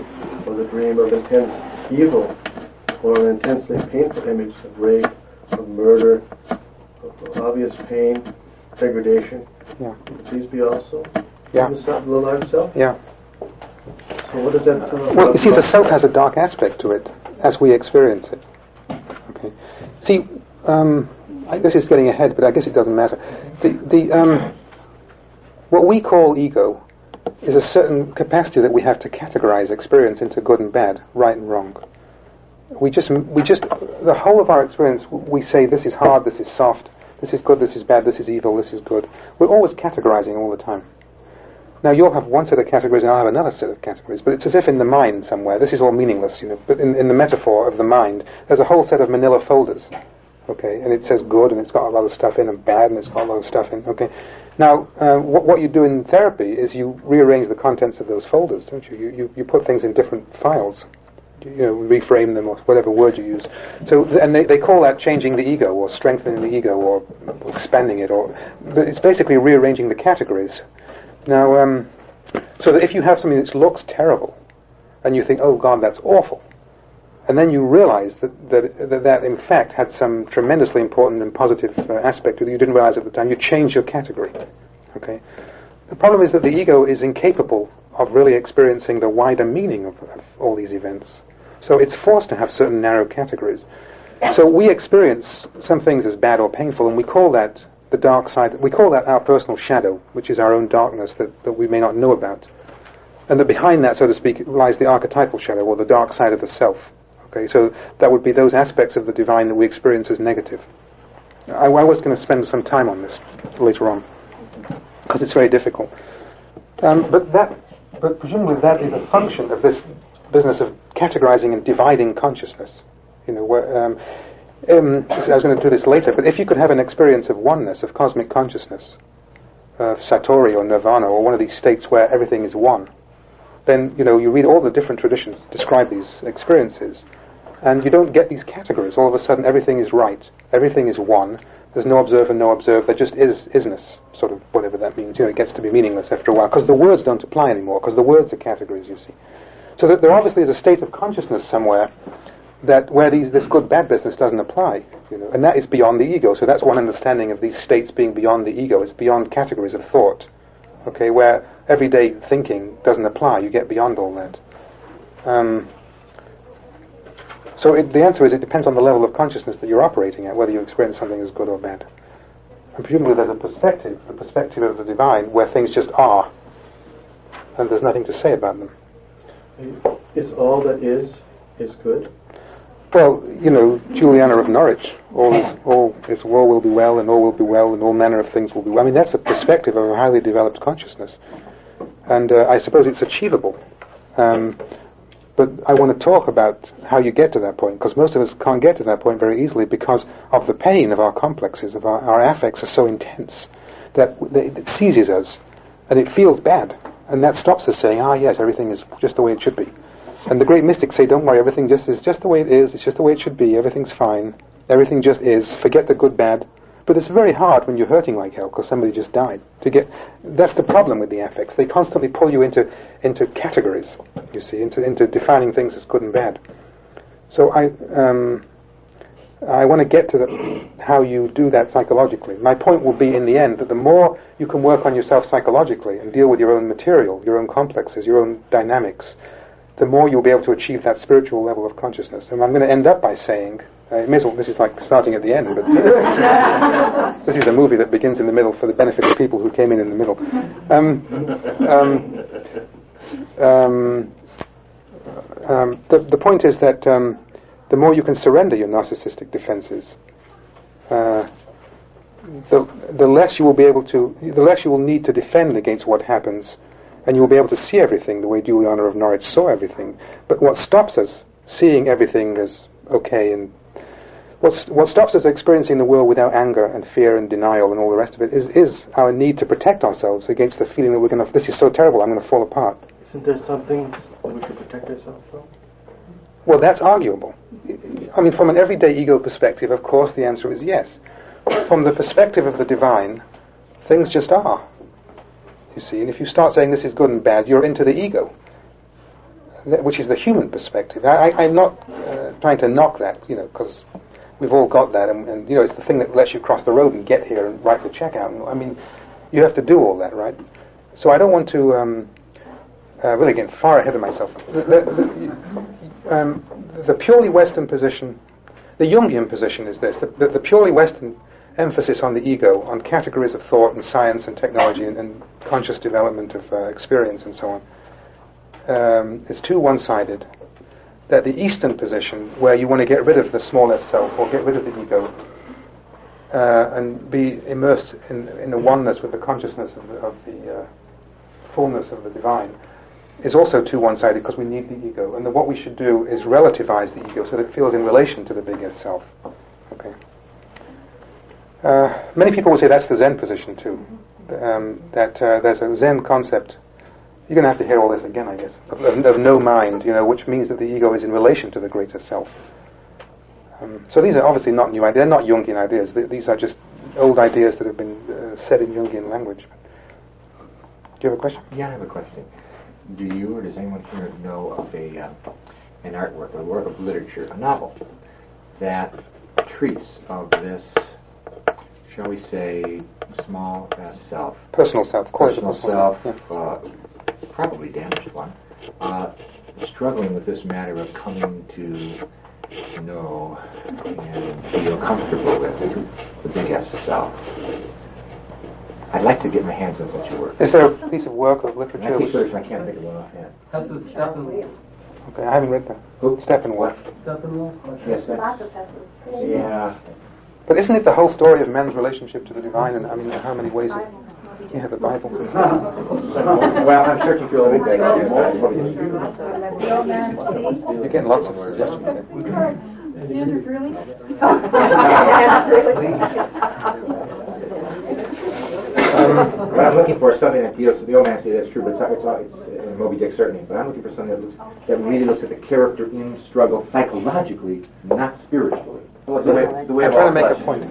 the dream of intense evil or an intensely painful image of rape, of murder, of obvious pain, degradation, would these be also the live self? Yeah. So what does that tell us? Well, you see, the self has a dark aspect to it as we experience it. Okay. See, this is getting ahead, but I guess it doesn't matter. What we call ego is a certain capacity that we have to categorize experience into good and bad, right and wrong. We just the whole of our experience, we say this is hard, this is soft, this is good, this is bad, this is evil, this is good. We're always categorizing all the time. Now you'll have one set of categories and I'll have another set of categories, but it's as if in the mind somewhere, this is all meaningless, but in the metaphor of the mind, there's a whole set of manila folders. Okay, and it says good, and it's got a lot of stuff in, and bad, and it's got a lot of stuff in. Okay, now what you do in therapy is you rearrange the contents of those folders, don't you? You put things in different files, reframe them, or whatever word you use. So, and they call that changing the ego, or strengthening the ego, or expanding it, but it's basically rearranging the categories. Now, so that if you have something that looks terrible, and you think, oh God, that's awful. And then you realize that in fact had some tremendously important and positive aspect that you didn't realize at the time. You change your category. Okay. The problem is that the ego is incapable of really experiencing the wider meaning of all these events. So it's forced to have certain narrow categories. So we experience some things as bad or painful, and we call that the dark side. We call that our personal shadow, which is our own darkness that we may not know about. And that behind that, so to speak, lies the archetypal shadow, or the dark side of the self. Okay, so that would be those aspects of the divine that we experience as negative. I was going to spend some time on this later on, because it's very difficult. But presumably that is a function of this business of categorizing and dividing consciousness. I was going to do this later, but if you could have an experience of oneness, of cosmic consciousness, of Satori or Nirvana, or one of these states where everything is one, then you read all the different traditions describe these experiences, and you don't get these categories. All of a sudden everything is right, everything is one, There's no observer, no observed. There just is isness, sort of whatever that means. It gets to be meaningless after a while because the words don't apply anymore. Because the words are categories, you see. So that there obviously is a state of consciousness somewhere that where this good-bad business doesn't apply, and that is beyond the ego. So that's one understanding of these states being beyond the ego. It's beyond categories of thought, okay, where everyday thinking doesn't apply. You get beyond all that. So the answer is it depends on the level of consciousness that you're operating at, whether you experience something as good or bad. And presumably there's a perspective, the perspective of the divine, where things just are, and there's nothing to say about them. Is all that is good? Well, Juliana of Norwich, all will be well, and all will be well, and all manner of things will be well. I mean, that's a perspective of a highly developed consciousness, and I suppose it's achievable. But I want to talk about how you get to that point, because most of us can't get to that point very easily because of the pain of our complexes, of our affects are so intense that it seizes us, and it feels bad, and that stops us saying, yes, everything is just the way it should be. And the great mystics say, don't worry, everything just is just the way it is, it's just the way it should be, everything's fine, everything just is, forget the good, bad. But it's very hard when you're hurting like hell because somebody just died. That's the problem with the affects. They constantly pull you into categories, you see, into defining things as good and bad. So I want to get to how you do that psychologically. My point will be in the end that the more you can work on yourself psychologically and deal with your own material, your own complexes, your own dynamics, the more you'll be able to achieve that spiritual level of consciousness. And I'm going to end up by saying, this is like starting at the end, but this is a movie that begins in the middle for the benefit of people who came in the middle. The point is that the more you can surrender your narcissistic defenses, the less you will need to defend against what happens, and you will be able to see everything the way Juliana of Norwich saw everything. But what stops us seeing everything as okay, and what stops us experiencing the world without anger and fear and denial and all the rest of it is our need to protect ourselves against the feeling that this is so terrible, I'm going to fall apart. Isn't there something that we should protect ourselves from? Well, that's arguable. I mean, from an everyday ego perspective, of course, the answer is yes. From the perspective of the divine, things just are. You see, and if you start saying this is good and bad, you're into the ego, which is the human perspective. I'm not trying to knock that, because we've all got that, and it's the thing that lets you cross the road and get here and write the check out. I mean, you have to do all that, right? So I don't want to really get far ahead of myself. The purely Western position, the Jungian position is this: the purely Western emphasis on the ego, on categories of thought and science and technology and conscious development of experience and so on, is too one-sided. That the Eastern position, where you want to get rid of the smallest self or get rid of the ego and be immersed in a oneness with the consciousness of the fullness of the divine, is also too one-sided because we need the ego. And what we should do is relativize the ego so that it feels in relation to the bigger self. Okay. Many people will say that's the Zen position too. That there's a Zen concept. You're going to have to hear all this again, I guess, of no mind, which means that the ego is in relation to the greater self. So these are obviously not new ideas. They're not Jungian ideas. These are just old ideas that have been said in Jungian language. Do you have a question? Yeah, I have a question. Do you or does anyone here know of an artwork, a work of literature, a novel, that treats of this, shall we say, small self? Personal self, of course. Personal self, yeah. Probably damaged one, struggling with this matter of coming to know and feel comfortable with the big S self. I'd like to get my hands on such a work. Is there a piece of work of literature? I can't think of one offhand. That's the Steppenwolf. Okay, I haven't read that. Who? Steppenwolf. Steppenwolf? Yes, yeah. But isn't it the whole story of man's relationship to the divine, and how many ways Yeah, the Bible. Well, I'm searching for a little bit. You're getting lots of suggestions there. Andrew, really? But I'm looking for something that deals with the old man say that's true, but it's Moby Dick certainly. But I'm looking for something that really looks at the character in struggle psychologically, not spiritually. I'm trying to make a point.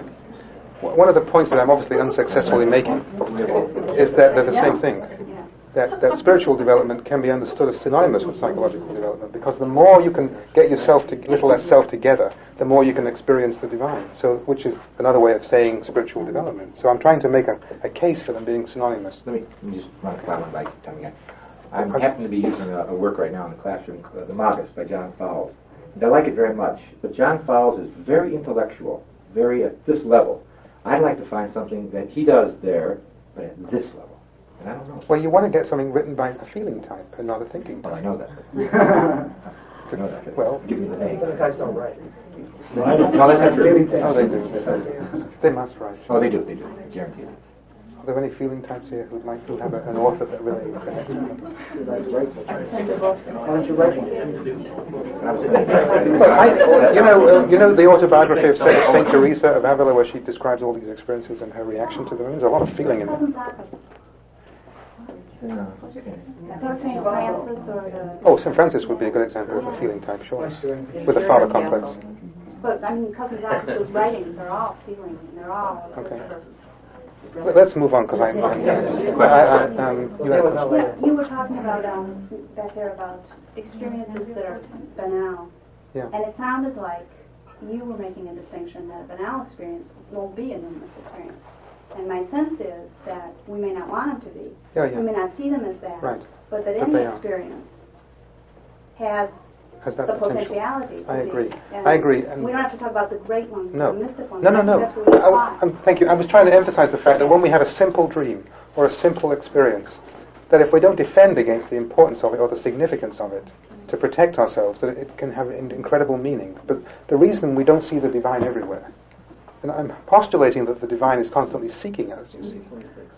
one of the points that I'm obviously unsuccessfully making is that they're the same thing. That spiritual development can be understood as synonymous with psychological development, because the more you can get yourself to little less self together, the more you can experience the divine. So, which is another way of saying spiritual development. So I'm trying to make a case for them being synonymous. Let me just run a comment by telling you. I happen to be using a work right now in the classroom, The Magus by John Fowles. And I like it very much. But John Fowles is very intellectual, very at this level. I'd like to find something that he does there, but at this level. And I don't know. Well, you want to get something written by a feeling type and not a thinking type. Well, I know that. I know that. Well, give me the name. Those guys don't write. No, that's not true. Oh, they do. They must write. Oh, they do. They do. Guaranteed. Are there any feeling types here who'd like to have an author that really connects with them? Why don't you write one? Well, you know the autobiography of Saint Teresa of Avila, where she describes all these experiences and her reaction to them. There's a lot of feeling in there. Oh, St. Francis would be a good example of a feeling type, sure. With the father complex. But I mean, Cousin Zach's writings are all feeling, and they're all. Okay. Let's move on, because you were talking about back there about experiences that are banal, and it sounded like you were making a distinction that a banal experience won't be a numinous experience. And my sense is that we may not want them to be. We may not see them as that. Right. But that any experience has that the potential. potentiality. I agree. I agree. And we don't have to talk about the great ones, no. the mystic ones. No. That's what we Thank you. I was trying to emphasize the fact that when we have a simple dream or a simple experience, that if we don't defend against the importance of it or the significance of it to protect ourselves, that it can have incredible meaning. But the reason we don't see the divine everywhere, and I'm postulating that the divine is constantly seeking us, you see,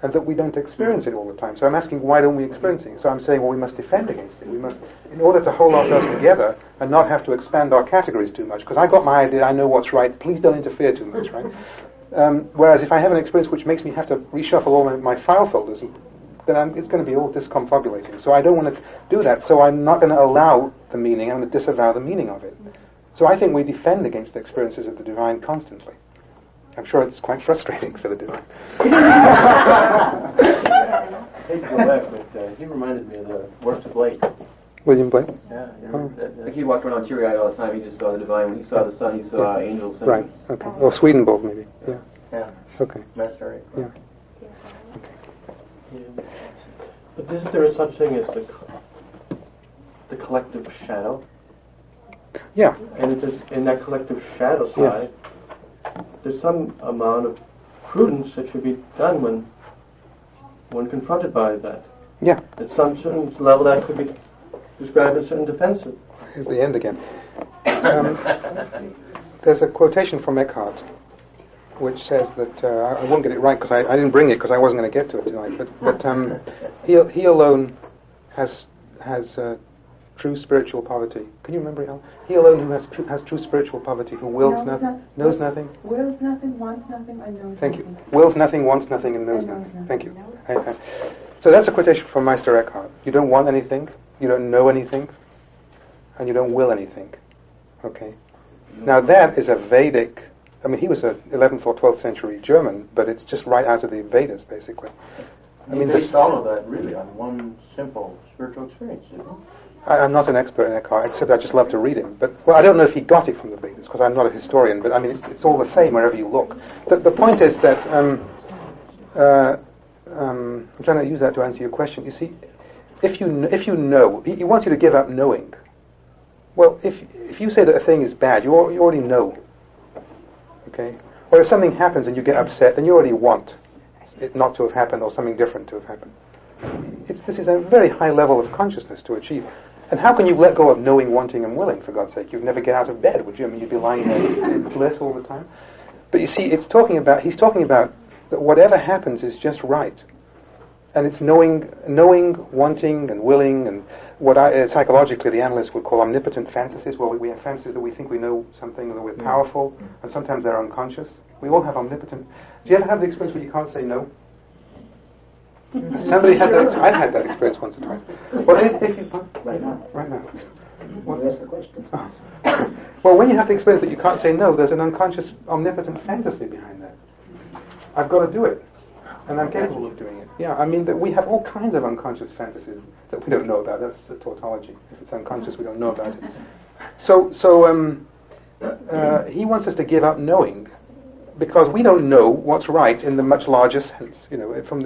and that we don't experience it all the time. So I'm asking, why don't we experience it? So I'm saying, well, we must defend against it. We must, in order to hold ourselves together and not have to expand our categories too much, because I got my idea, I know what's right, please don't interfere too much, right? Whereas if I have an experience which makes me have to reshuffle all my file folders, then it's going to be all discombobulating. So I don't want to do that, so I'm not going to allow the meaning, I'm going to disavow the meaning of it. So I think we defend against the experiences of the divine constantly. I'm sure it's quite frustrating for the divine. I hate to go back, but he reminded me of the works of Blake. William Blake? Yeah. Like he walked around teary-eyed all the time. He just saw the divine. When he saw the sun, he saw angels. Right. Okay. Or Swedenborg, maybe. Yeah. Yeah. Okay. Master. Yeah. Yeah. But isn't there such thing as the collective shadow? Yeah. And it is in that collective shadow side. There's some amount of prudence that should be done when confronted by that. Yeah. At some certain level, that could be described as certain defensive. Here's the end again. There's a quotation from Eckhart which says that I won't get it right because I didn't bring it because I wasn't going to get to it tonight. But he alone has true spiritual poverty. Can you remember it, Al? He alone who has true spiritual poverty, who wills nothing, knows nothing. Wills nothing, wants nothing, and knows Thank nothing. you. Wills nothing, wants nothing, and knows nothing. Thank you. So that's a quotation from Meister Eckhart. You don't want anything, you don't know anything, and you don't will anything. Okay? Now that is a Vedic, I mean he was an 11th or 12th century German, but it's just right out of the Vedas basically. I mean, based all of that really on one simple spiritual experience, isn't it? I'm not an expert in Eckhart, except I just love to read him. But I don't know if he got it from the Vedas, because I'm not a historian. But I mean, it's all the same wherever you look. The point is that I'm trying to use that to answer your question. You see, if you know, he wants you to give up knowing. Well, if you say that a thing is bad, you already know. Okay, or if something happens and you get upset, then you already want it not to have happened or something different to have happened. This is a very high level of consciousness to achieve. And how can you let go of knowing, wanting, and willing, for God's sake? You'd never get out of bed, would you? I mean, you'd be lying there in bliss all the time. But you see, he's talking about that whatever happens is just right. And it's knowing, wanting, and willing, and what psychologically the analysts would call omnipotent fantasies, where we have fantasies that we think we know something, and that we're powerful, and sometimes they're unconscious. We all have omnipotent... Do you ever have the experience where you can't say no? Somebody had that. I've had that experience once or twice. Well, if you right now. That's the question. Well, when you have the experience that you can't say no, there's an unconscious, omnipotent fantasy behind that. I've got to do it, and I'm capable of doing it. Yeah, I mean, we have all kinds of unconscious fantasies that we don't know about. That's the tautology. If it's unconscious, we don't know about it. So he wants us to give up knowing, because we don't know what's right in the much larger sense. You know, from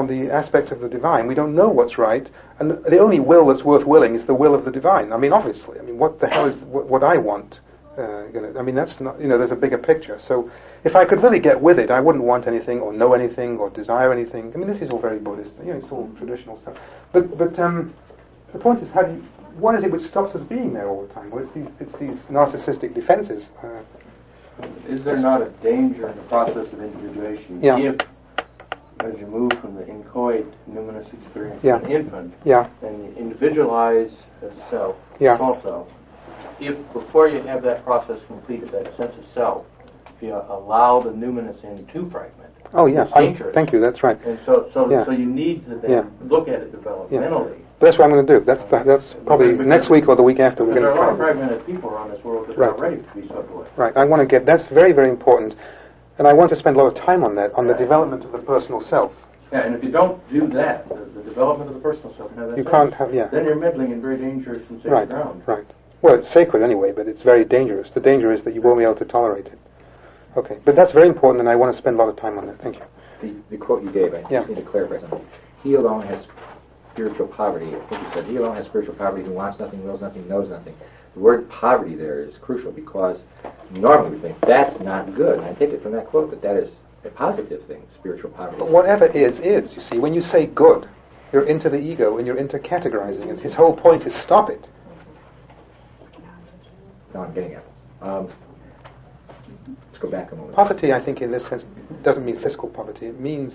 the aspect of the divine, we don't know what's right, and the only will that's worth willing is the will of the divine. I mean, obviously, I mean, what the hell is what I want? I mean, that's not, you know, there's a bigger picture. So if I could really get with it, I wouldn't want anything or know anything or desire anything. I mean, this is all very Buddhist, you know, it's all traditional stuff. But the point is, what is it which stops us being there all the time? Well, it's these narcissistic defenses. Is there not a danger in the process of individuation if, as you move from the inchoate numinous experience to an infant, and you individualize the self, small self, if before you have that process completed, that sense of self, if you allow the numinous in to fragment, it's dangerous. Thank you, that's right. And so you need to then look at it developmentally. That's what I'm going to do. That's probably next week or the week after. There are a lot of fragmented people around this world that are ready to be swept away. Right. I want to get. That's very, very important, and I want to spend a lot of time on that, on the development of the personal self. Yeah, and if you don't do that, the development of the personal self, then you're meddling in very dangerous and sacred ground. Right. Well, it's sacred anyway, but it's very dangerous. The danger is that you won't be able to tolerate it. Okay, but that's very important, and I want to spend a lot of time on that. Thank you. The quote you gave, I just need to clarify something. He alone has spiritual poverty. I think you said he alone has spiritual poverty who wants nothing, wills nothing, knows nothing. The word poverty there is crucial because normally we think that's not good. And I take it from that quote that is a positive thing, spiritual poverty. But whatever is, you see. When you say good, you're into the ego and you're into categorizing, and his whole point is stop it. No, I'm getting it. Let's go back a moment. Poverty, I think, in this sense, doesn't mean physical poverty. It means.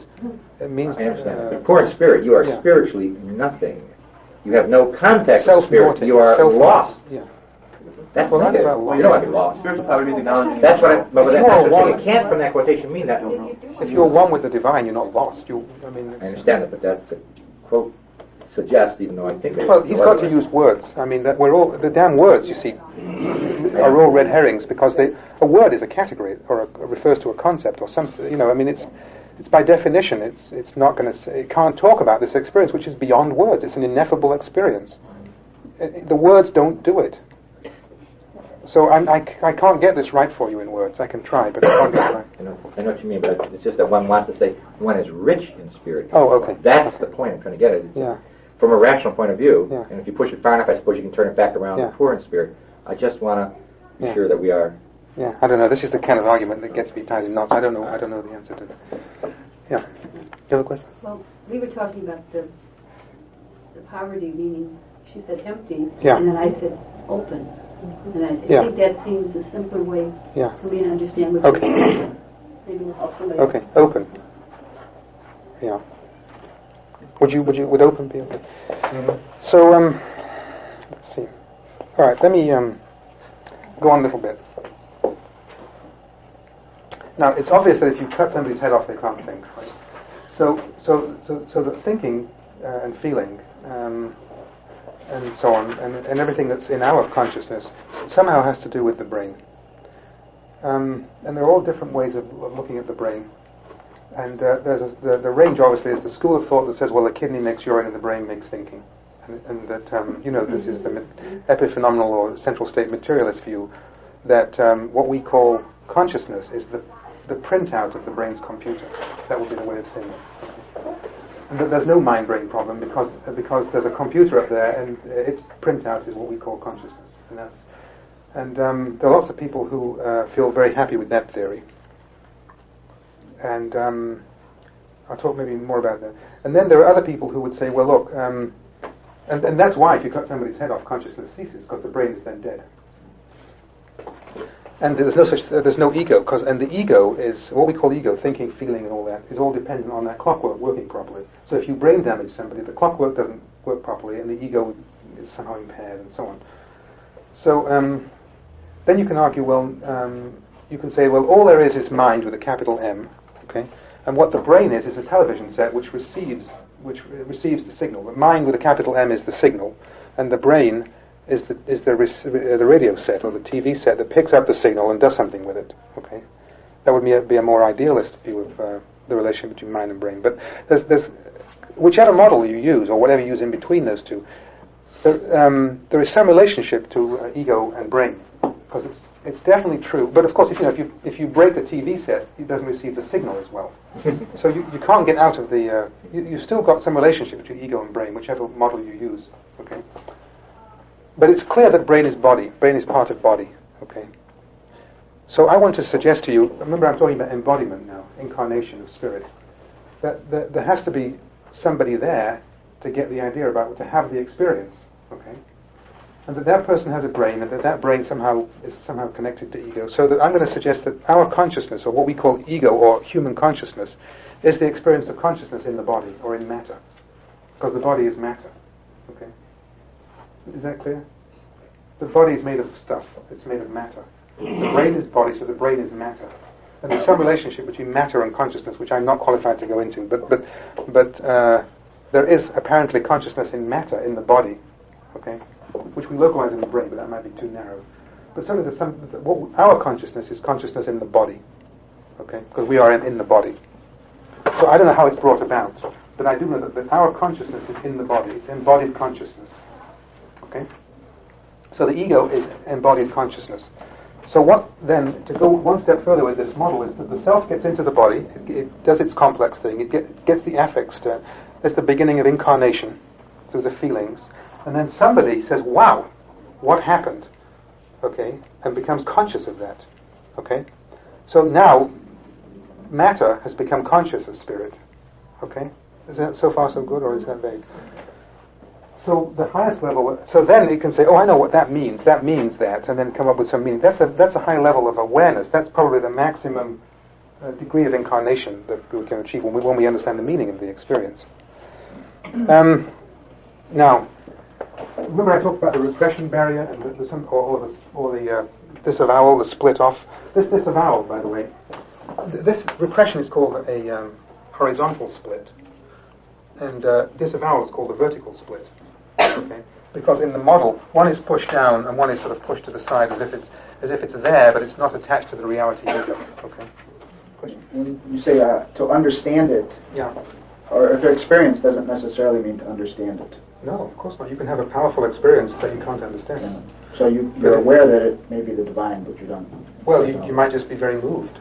I understand. You're poor in spirit. You are spiritually nothing. You have no contact with spirit. You are lost. Yeah. That's what you don't want to be lost. Spiritual poverty means acknowledging. That's what it can't, from that quotation, mean that. If you're one with the divine, you're not lost. I understand it, but that's the quote suggests, even though I think. Well, he's got to use words. I mean, that we're all the damn words. You see, are all red herrings because a word is a category or refers to a concept or something. You know, I mean, it's by definition, it's not going to say, it can't talk about this experience, which is beyond words. It's an ineffable experience. The words don't do it. So I can't get this right for you in words. I can try, but I can't get it right. I know what you mean, but it's just that one wants to say one is rich in spirit. Oh, okay. That's the point I'm trying to get at. From a rational point of view, and if you push it far enough, I suppose you can turn it back around to poor in spirit. I just want to be sure that we are. Yeah, I don't know. This is the kind of argument that gets me tied in knots. I don't know the answer to that. Yeah. Do you have a question? Well, we were talking about the poverty, meaning she said empty, and then I said open. And I think that seems a simpler way for me to understand what you're saying. Maybe it'll help somebody. Okay, open. Yeah. Would open be okay? Mm-hmm. So, let's see. All right, let me go on a little bit. Now, it's obvious that if you cut somebody's head off, they can't think. Right? So the thinking and feeling and so on, and everything that's in our consciousness somehow has to do with the brain. And there are all different ways of looking at the brain. And there's the range, obviously, is the school of thought that says, well, the kidney makes urine and the brain makes thinking. And that, this is the epiphenomenal or central state materialist view, that what we call consciousness is the printout of the brain's computer. That would be the way of saying it. And that there's no mind-brain problem because there's a computer up there and its printout is what we call consciousness. And there are lots of people who feel very happy with that theory. And I'll talk maybe more about that. And then there are other people who would say, well, look, and that's why if you cut somebody's head off, consciousness ceases, because the brain is then dead. And there's no ego, and the ego is, what we call ego, thinking, feeling, and all that, is all dependent on that clockwork working properly. So if you brain damage somebody, the clockwork doesn't work properly, and the ego is somehow impaired, and so on. So then you can argue, well, you can say, well, all there is mind with a capital M, okay? And what the brain is a television set which receives the signal. The mind with a capital M is the signal, and the brain is the radio set or the TV set that picks up the signal and does something with it, okay? That would be a more idealist view of the relationship between mind and brain. But there's whichever model you use, or whatever you use in between those two, there is some relationship to ego and brain, because it's definitely true. But of course, if you break the TV set, it doesn't receive the signal as well. So you can't get out of the. You've still got some relationship between ego and brain, whichever model you use. Okay. But it's clear that brain is body. Brain is part of body. Okay. So I want to suggest to you. Remember, I'm talking about embodiment now, incarnation of spirit. That there has to be somebody there to get the idea about, to have the experience. Okay. And that person has a brain, and that brain is somehow connected to ego. So that I'm going to suggest that our consciousness, or what we call ego or human consciousness, is the experience of consciousness in the body or in matter, because the body is matter. Okay, is that clear? The body is made of stuff. It's made of matter. The brain is body, so the brain is matter. And there's some relationship between matter and consciousness, which I'm not qualified to go into. But there is apparently consciousness in matter in the body. Okay. Which we localize in the brain, but that might be too narrow. But certainly our consciousness is consciousness in the body, okay? Because we are in the body. So I don't know how it's brought about, but I do know that our consciousness is in the body. It's embodied consciousness, okay? So the ego is embodied consciousness. So what then, to go one step further with this model, is that the self gets into the body, it does its complex thing, it gets the affects to, that's the beginning of incarnation, through the feelings. And then somebody says, wow, what happened? Okay, and becomes conscious of that. Okay? So now, matter has become conscious of spirit. Okay? Is that so far so good, or is that vague? So the highest level, so then it can say, oh, I know what that means that, and then come up with some meaning. That's a high level of awareness. That's probably the maximum degree of incarnation that we can achieve when we understand the meaning of the experience. Now, remember I talked about the repression barrier and the disavowal, the split off. This disavowal, by the way, this repression is called a horizontal split, and disavowal is called a vertical split. Okay, because in the model, one is pushed down and one is sort of pushed to the side as if it's there, but it's not attached to the reality either. Okay. Question. When you say to understand it, yeah, or to experience doesn't necessarily mean to understand it. No, of course not. You can have a powerful experience that you can't understand. Yeah. So you're aware that it may be the divine, but you don't. Well, you might just be very moved.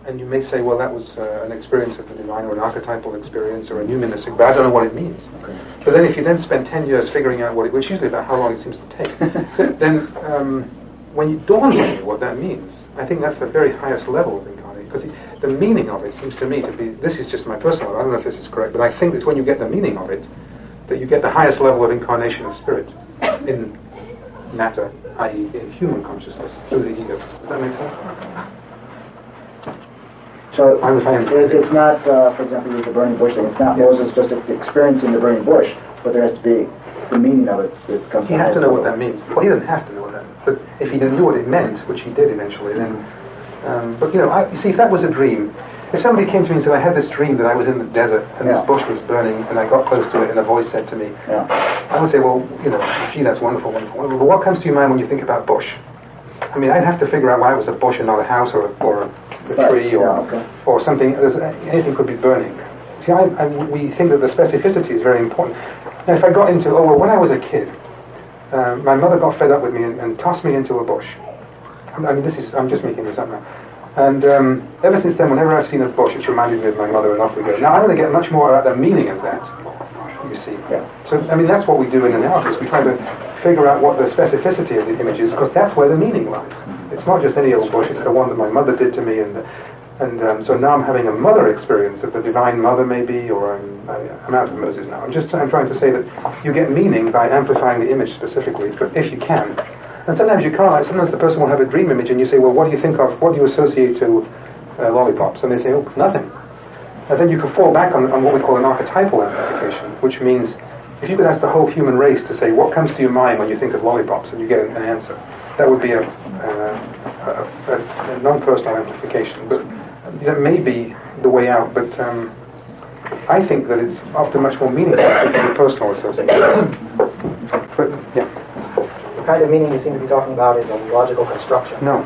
And you may say, well, that was an experience of the divine, or an archetypal experience, or a nuministic, but I don't know what it means. Okay. But then if you then spend 10 years figuring out what it, which is usually about how long it seems to take, then when it dawns on you what that means, I think that's the very highest level of incarnation. Because the meaning of it seems to me to be, this is just my personal, I don't know if this is correct, but I think it's when you get the meaning of it, that you get the highest level of incarnation of spirit in matter, i.e. in human consciousness, through the ego. Does that make sense? So it's not, for example, with the burning bush thing, it's not Moses just experiencing the burning bush, but there has to be the meaning of it that comes. He has to know what that means. Well, he doesn't have to know what that means, but if he knew what it meant, which he did eventually, then... but, you see, if that was a dream, if somebody came to me and said, I had this dream that I was in the desert and this bush was burning and I got close to it and a voice said to me, I would say, well, gee, that's wonderful, wonderful. But what comes to your mind when you think about bush? I mean, I'd have to figure out why it was a bush and not a house or a tree or something. Anything could be burning. See, we think that the specificity is very important. Now, if I got into, when I was a kid, my mother got fed up with me and tossed me into a bush. I mean, I'm just making this up now. And ever since then, whenever I've seen a bush, it's reminded me of my mother, and off we go. Now, I want to get much more about the meaning of that, you see. Yeah. So, I mean, that's what we do in analysis. We try to figure out what the specificity of the image is, because that's where the meaning lies. It's not just any old bush, it's the one that my mother did to me, and so now I'm having a mother experience of the divine mother, maybe, or I'm out of Moses now. I'm trying to say that you get meaning by amplifying the image specifically, if you can. And sometimes you can't. Like, sometimes the person will have a dream image, and you say, well, what do you think of, what do you associate to lollipops? And they say, oh, nothing. And then you can fall back on what we call an archetypal amplification, which means if you could ask the whole human race to say, what comes to your mind when you think of lollipops, and you get an answer, that would be a non-personal amplification. But that may be the way out, but I think that it's often much more meaningful to the personal association. But, yeah. The kind of meaning you seem to be talking about is a logical construction. No.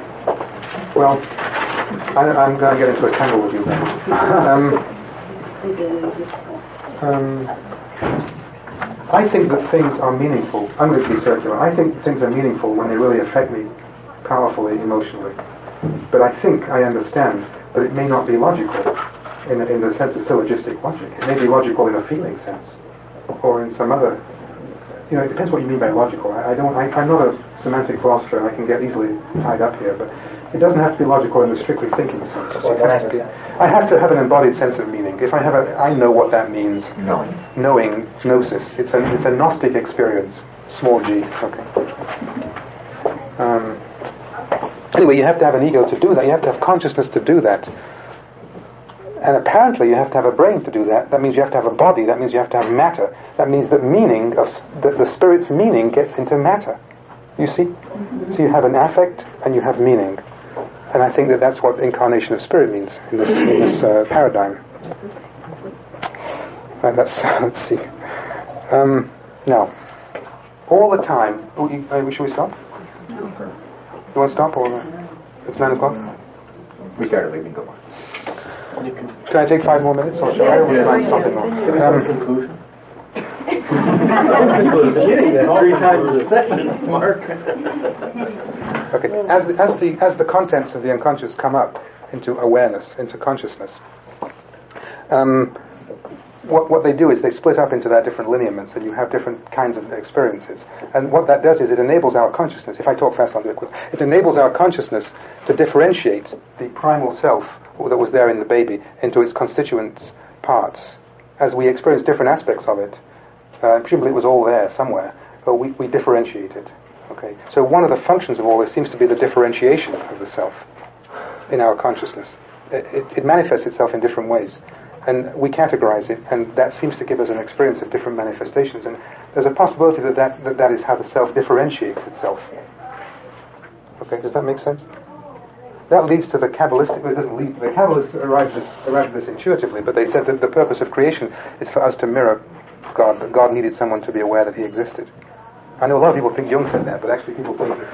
Well, I'm going to get into a tangle with you then. I think that things are meaningful. I'm going to be circular. I think things are meaningful when they really affect me powerfully, emotionally. But I think I understand that it may not be logical in the sense of syllogistic logic. It may be logical in a feeling sense, or in some other. You know, it depends what you mean by logical. I'm not a semantic philosopher, and I can get easily tied up here, but it doesn't have to be logical in the strictly thinking sense. I have to have an embodied sense of meaning. If I know what that means. Knowing, gnosis. It's a Gnostic experience. Small g. Okay. Anyway, you have to have an ego to do that. You have to have consciousness to do that. And apparently you have to have a brain to do that. That means you have to have a body. That means you have to have matter. That means that the spirit's meaning gets into matter. You see? So you have an affect and you have meaning. And I think that that's what incarnation of spirit means in this paradigm. And let's see. Now, all the time. Should we stop? You want to stop or it's 9 o'clock? We started leaving. Go on. Can I take 5 more minutes, or shall I? Yes. Stopping off? Can we have a conclusion? 3 times a session, Mark. Okay. As the contents of the unconscious come up into awareness, into consciousness, what they do is they split up into their different lineaments, and you have different kinds of experiences. And what that does is it enables our consciousness. If I talk fast, I'll do it quick. It enables our consciousness to differentiate the primal self that was there in the baby into its constituent parts. As we experience different aspects of it, presumably it was all there somewhere, but we differentiate it. Okay. So one of the functions of all this seems to be the differentiation of the self in our consciousness. It manifests itself in different ways, and we categorize it, and that seems to give us an experience of different manifestations. And there's a possibility that is how the self differentiates itself. Okay, does that make sense? That leads to the Kabbalistic. It doesn't lead. The Kabbalists arrived at this intuitively, but they said that the purpose of creation is for us to mirror God. That God needed someone to be aware that He existed. I know a lot of people think Jung said that, but actually people think it.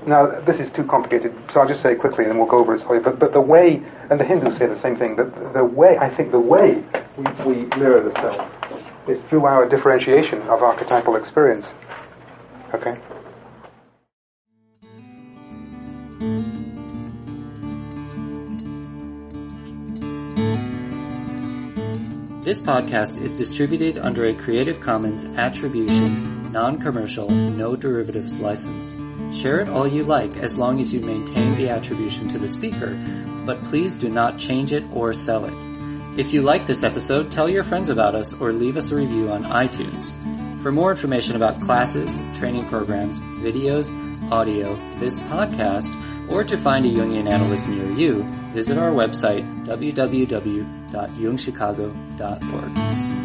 Now this is too complicated, so I'll just say it quickly, and then we'll go over it slowly. But the way, and the Hindus say the same thing. That the way we mirror the self is through our differentiation of archetypal experience. Okay. This podcast is distributed under a Creative Commons Attribution, Non-Commercial, No Derivatives license. Share it all you like as long as you maintain the attribution to the speaker, but please do not change it or sell it. If you like this episode, tell your friends about us or leave us a review on iTunes. For more information about classes, training programs, videos, audio, this podcast, or to find a Jungian analyst near you, visit our website, www.jungchicago.org.